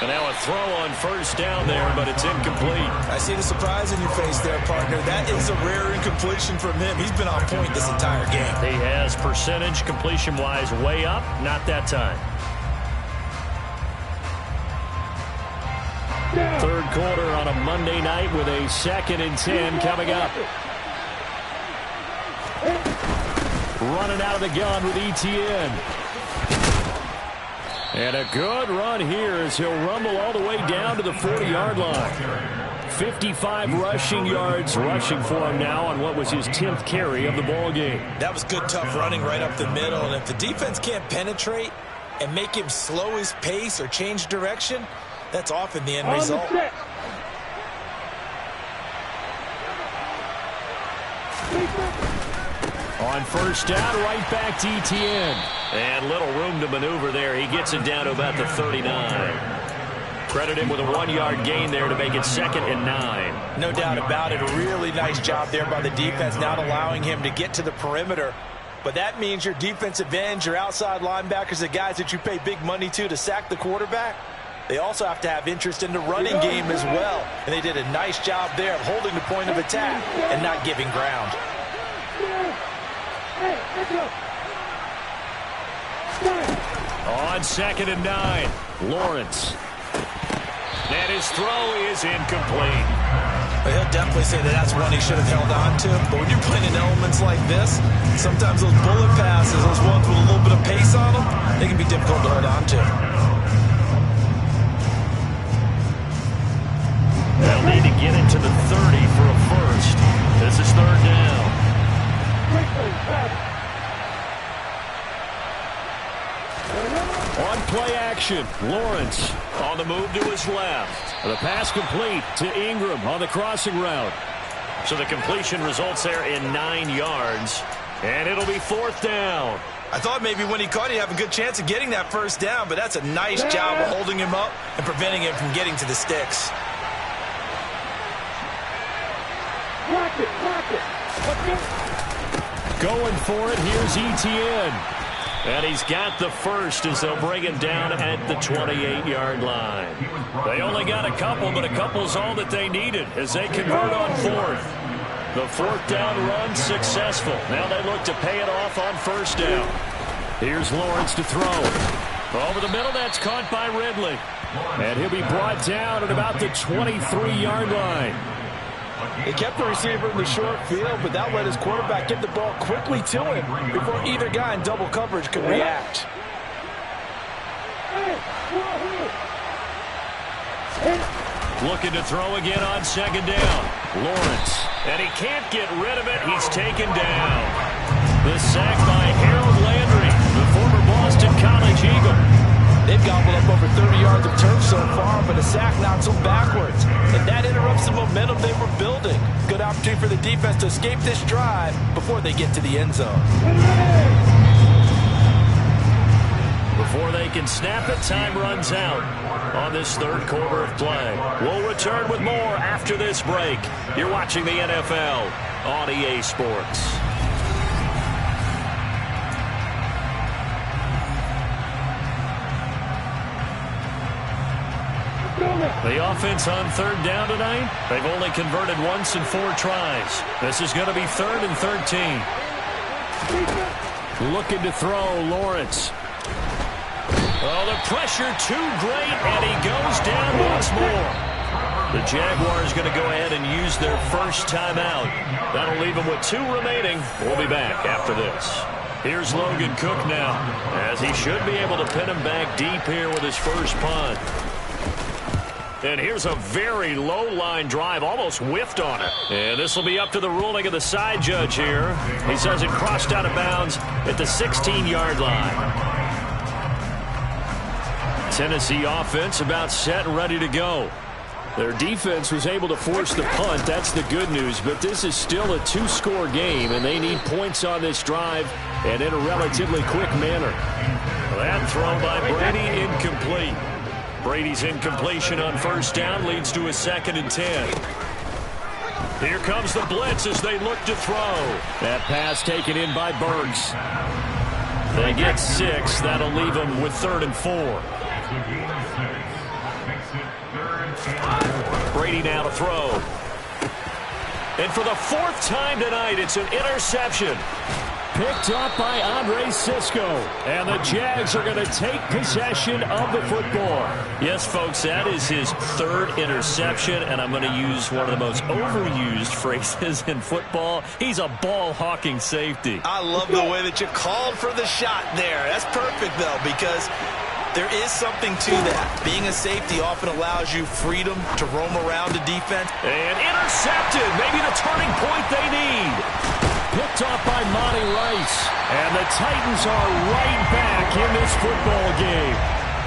And now a throw on first down there, but it's incomplete. I see the surprise in your face there, partner. That is a rare incompletion from him. He's been on point this entire game. He has percentage completion-wise way up, not that time. 3rd quarter on a Monday night with a 2nd and 10 coming up. Running out of the gun with Etienne. And a good run here as he'll rumble all the way down to the 40-yard line. 55 rushing yards rushing for him now on what was his 10th carry of the ball game. That was good, tough running right up the middle. And if the defense can't penetrate and make him slow his pace or change direction, that's often the end result. On first down, right back to Etienne. And little room to maneuver there. He gets it down to about the 39. Credit him with a 1-yard gain there to make it 2nd and 9. No doubt about it. A really nice job there by the defense, not allowing him to get to the perimeter. But that means your defensive ends, your outside linebackers, the guys that you pay big money to sack the quarterback, they also have to have interest in the running game as well. And they did a nice job there of holding the point of attack and not giving ground. On 2nd and 9, Lawrence. And his throw is incomplete. He'll definitely say that that's one he should have held on to. But when you're playing in elements like this, sometimes those bullet passes, those ones with a little bit of pace on them, they can be difficult to hold on to. They'll need to get into the 30 for a first. This is 3rd down. On play action, Lawrence on the move to his left. The pass complete to Ingram on the crossing route. So the completion results there in 9 yards, and it'll be 4th down. I thought maybe when he caught it, he'd have a good chance of getting that first down, but that's a nice job of holding him up and preventing him from getting to the sticks. Going for it, here's Etienne. And he's got the first as they'll bring him down at the 28-yard line. They only got a couple, but a couple's all that they needed as they convert on 4th. The 4th down run successful. Now they look to pay it off on 1st down. Here's Lawrence to throw. Over the middle, that's caught by Ridley. And he'll be brought down at about the 23-yard line. He kept the receiver in the short field, but that let his quarterback get the ball quickly to him before either guy in double coverage could react. Looking to throw again on 2nd down. Lawrence. And he can't get rid of it. He's taken down. The sack by Harold Landry, the former Boston College Eagle. They've gobbled up over 30 yards of turf so far, but a sack knocks them backwards. And that interrupts the momentum they were building. Good opportunity for the defense to escape this drive before they get to the end zone. Before they can snap it, time runs out on this 3rd quarter of play. We'll return with more after this break. You're watching the NFL on EA Sports. The offense on 3rd down tonight, they've only converted once in 4 tries. This is going to be 3rd and 13. Looking to throw, Lawrence. Oh, the pressure too great, and he goes down once more. The Jaguars going to go ahead and use their first timeout. That'll leave them with 2 remaining. We'll be back after this. Here's Logan Cook now, as he should be able to pin him back deep here with his first punt. And here's a very low-line drive, almost whiffed on it. And this will be up to the ruling of the side judge here. He says it crossed out of bounds at the 16-yard line. Tennessee offense about set and ready to go. Their defense was able to force the punt. That's the good news. But this is still a 2-score game, and they need points on this drive and in a relatively quick manner. That throw by Brady incomplete. Brady's incompletion on 1st down leads to a 2nd and 10. Here comes the blitz as they look to throw. That pass taken in by Burks. They get 6. That'll leave them with 3rd and 4. Brady now to throw. And for the 4th time tonight, it's an interception. Picked up by Andre Sisco. And the Jags are going to take possession of the football. Yes, folks, that is his 3rd interception, and I'm going to use one of the most overused phrases in football. He's a ball-hawking safety. I love the way that you called for the shot there. That's perfect, though, because there is something to that. Being a safety often allows you freedom to roam around the defense. And intercepted. Maybe the turning point they need. Picked off by Monty Rice. And the Titans are right back in this football game.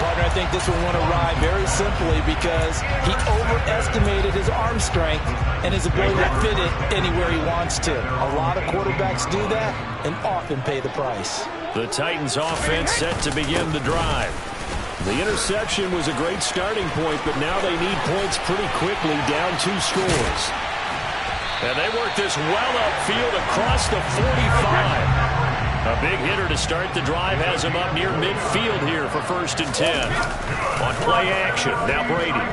Partner, I think this one won a ride very simply because he overestimated his arm strength and his ability to fit it anywhere he wants to. A lot of quarterbacks do that and often pay the price. The Titans offense set to begin the drive. The interception was a great starting point, but now they need points pretty quickly, down 2 scores. And they work this well upfield across the 45. A big hitter to start the drive has him up near midfield here for 1st and 10. On play action, now Brady.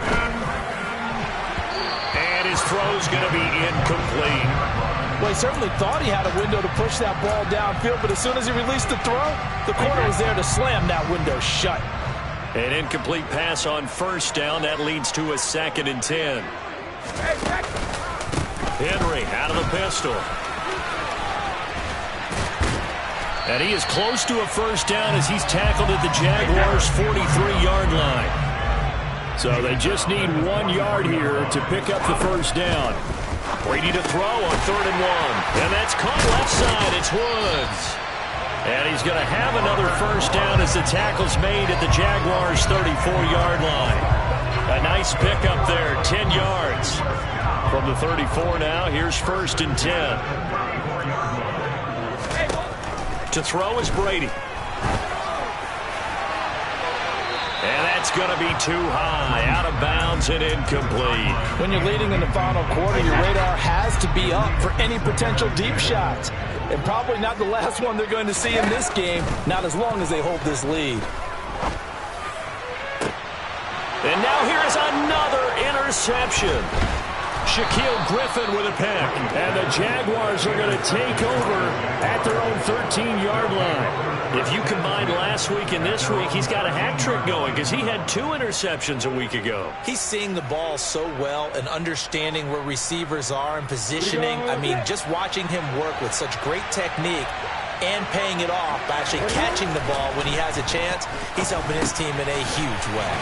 And his throw's going to be incomplete. Well, he certainly thought he had a window to push that ball downfield, but as soon as he released the throw, the corner was there to slam that window shut. An incomplete pass on first down. That leads to a 2nd and 10. Henry out of the pistol. And he is close to a first down as he's tackled at the Jaguars' 43-yard line. So they just need 1 yard here to pick up the first down. Brady to throw on 3rd and 1. And that's caught left side. It's Woods. And he's going to have another first down as the tackle's made at the Jaguars' 34-yard line. A nice pickup there, 10 yards. From the 34 now, here's 1st and 10. To throw is Brady. And that's going to be too high, out of bounds and incomplete. When you're leading in the final quarter, your radar has to be up for any potential deep shots. And probably not the last one they're going to see in this game, not as long as they hold this lead. And now here's another interception. Shaquille Griffin with a pick. And the Jaguars are going to take over at their own 13-yard line. If you combine last week and this week, he's got a hat trick going because he had 2 interceptions a week ago. He's seeing the ball so well and understanding where receivers are and positioning. I mean, just watching him work with such great technique and paying it off by actually catching the ball when he has a chance, he's helping his team in a huge way.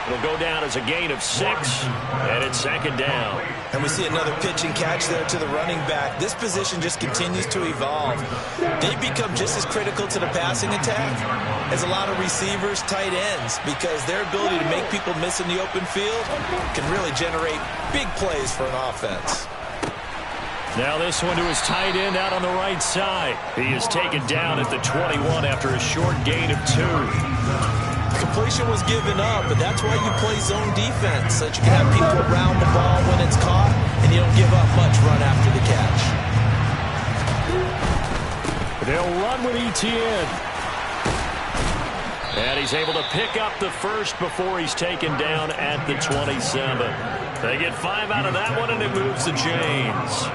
It'll go down as a gain of 6, and it's 2nd down. And we see another pitch and catch there to the running back. This position just continues to evolve. They become just as critical to the passing attack as a lot of receivers, tight ends, because their ability to make people miss in the open field can really generate big plays for an offense. Now this one to his tight end out on the right side. He is taken down at the 21 after a short gain of 2. Completion was given up, but that's why you play zone defense, so that you can have people around the ball when it's caught, and you don't give up much run after the catch. They'll run with Etienne. And he's able to pick up the first before he's taken down at the 27. They get 5 out of that one, and it moves to James.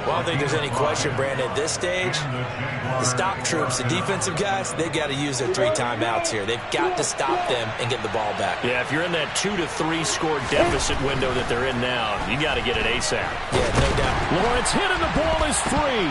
Well, I don't think there's any question, Brandon, at this stage, the stop troops, the defensive guys, they've got to use their 3 timeouts here. They've got to stop them and get the ball back. Yeah, if you're in that 2 to 3 score deficit window that they're in now, you got to get it ASAP. Yeah, no doubt. Lawrence hit and the ball is free.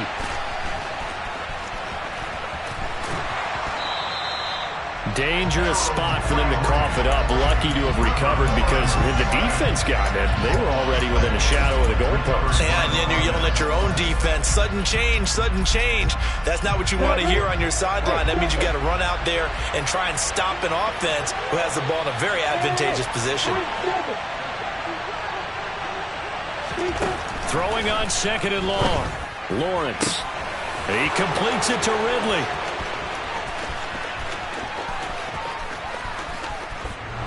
Dangerous spot for them to cough it up. Lucky to have recovered because the defense got it. They were already within a shadow of the goalpost. Yeah, and then you're yelling at your own defense. Sudden change, sudden change. That's not what you want to hear on your sideline. That means you got to run out there and try and stop an offense who has the ball in a very advantageous position. Throwing on 2nd and long. Lawrence. He completes it to Ridley.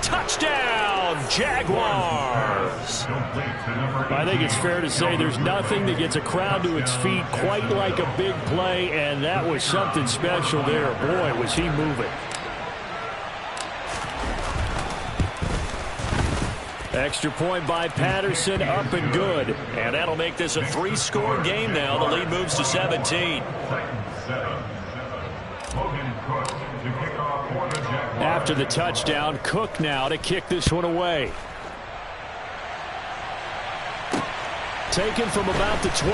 Touchdown, Jaguars! I think it's fair to say there's nothing that gets a crowd to its feet quite like a big play, and that was something special there. Boy, was he moving. Extra point by Patterson, up and good. And that'll make this a 3-score game now. The lead moves to 17. After the touchdown, Cook now to kick this one away. Taken from about the 12.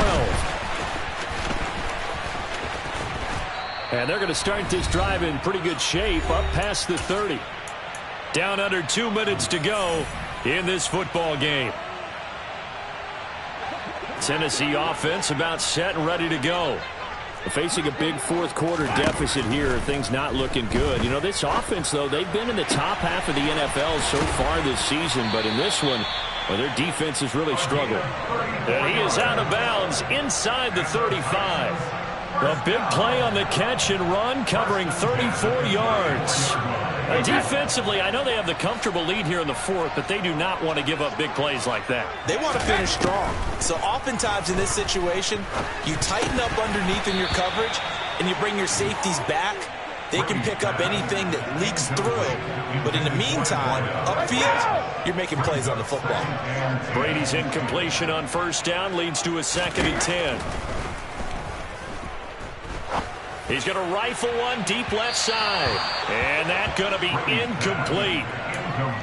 And they're going to start this drive in pretty good shape, up past the 30. Down under 2 minutes to go in this football game. Tennessee offense about set and ready to go. Facing a big 4th quarter deficit here, things not looking good. You know, this offense, though, they've been in the top half of the NFL so far this season, but in this one, well, their defense has really struggled. And he is out of bounds inside the 35. A big play on the catch and run, covering 34 yards. Defensively, I know they have the comfortable lead here in the 4th, but they do not want to give up big plays like that. They want to finish strong. So oftentimes in this situation, you tighten up underneath in your coverage, and you bring your safeties back, They can pick up anything that leaks through. But in the meantime, upfield, you're making plays on the football. Brady's incompletion on first down leads to a 2nd and 10. He's going to rifle one deep left side. And that's going to be incomplete.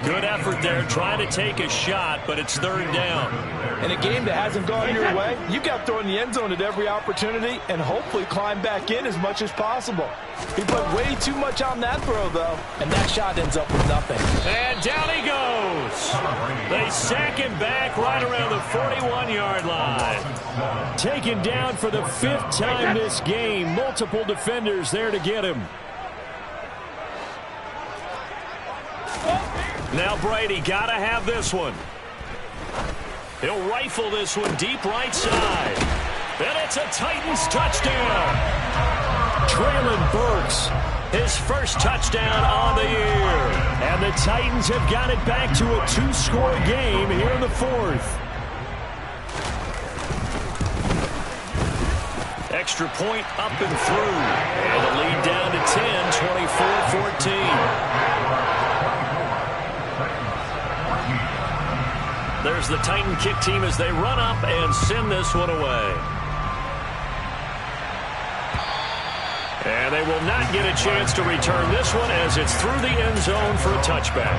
Good effort there trying to take a shot, but it's 3rd down. In a game that hasn't gone your way, you've got to throw in the end zone at every opportunity and hopefully climb back in as much as possible. He put way too much on that throw, though, and that shot ends up with nothing. And down he goes. They sack him back right around the 41-yard line. Taken down for the 5th time this game. Multiple defenders there to get him. Now Brady got to have this one. He'll rifle this one deep right side. And it's a Titans touchdown. Traylon Burks, his first touchdown on the year. And the Titans have got it back to a 2-score game here in the 4th. Extra point up and through. And the lead down to 10, 24-14. There's the Titan kick team as they run up and send this one away. And they will not get a chance to return this one as it's through the end zone for a touchback.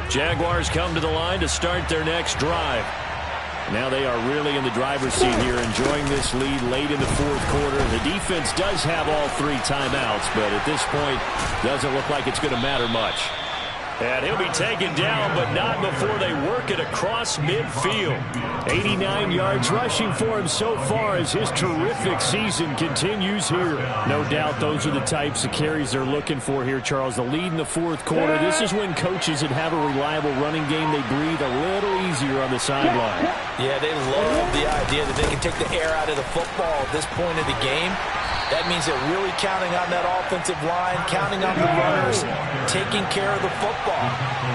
Jaguars come to the line to start their next drive. Now they are really in the driver's seat here, enjoying this lead late in the 4th quarter. The defense does have all 3 timeouts, but at this point, doesn't look like it's going to matter much. And he'll be taken down, but not before they work it across midfield. 89 yards rushing for him so far as his terrific season continues here. No doubt those are the types of carries they're looking for here, Charles. The lead in the 4th quarter. This is when coaches that have a reliable running game, they breathe a little easier on the sideline. Yeah, they love the idea that they can take the air out of the football at this point of the game. That means they're really counting on that offensive line, counting on the runners, taking care of the football.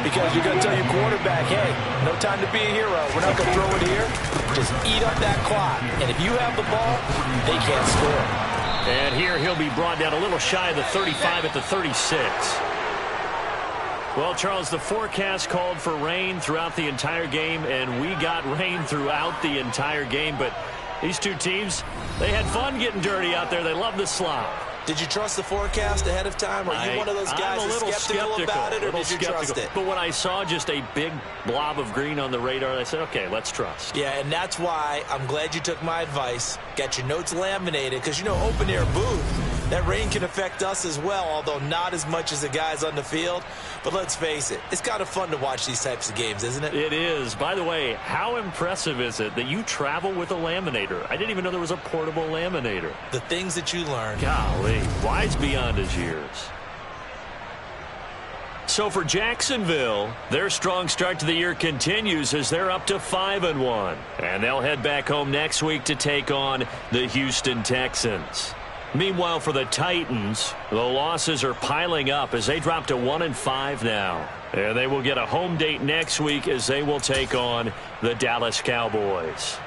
Because you're going to tell your quarterback, hey, no time to be a hero. We're not going to throw it here. Just eat up that clock. And if you have the ball, they can't score. And here he'll be brought down a little shy of the 35 at the 36. Well, Charles, the forecast called for rain throughout the entire game, and we got rain throughout the entire game. But these two teams, they had fun getting dirty out there. They love the slop. Did you trust the forecast ahead of time? Are you one of those guys that's skeptical about it, or did you trust it? But when I saw just a big blob of green on the radar, I said, okay, let's trust. Yeah, and that's why I'm glad you took my advice. Got your notes laminated, because, you know, open-air booth, that rain can affect us as well, although not as much as the guys on the field. But let's face it, it's kind of fun to watch these types of games, isn't it? It is. By the way, how impressive is it that you travel with a laminator? I didn't even know there was a portable laminator. The things that you learn. Golly, wise beyond his years. So for Jacksonville, their strong start to the year continues as they're up to 5-1. And they'll head back home next week to take on the Houston Texans. Meanwhile, for the Titans, the losses are piling up as they drop to 1-5 now. And they will get a home date next week as they will take on the Dallas Cowboys.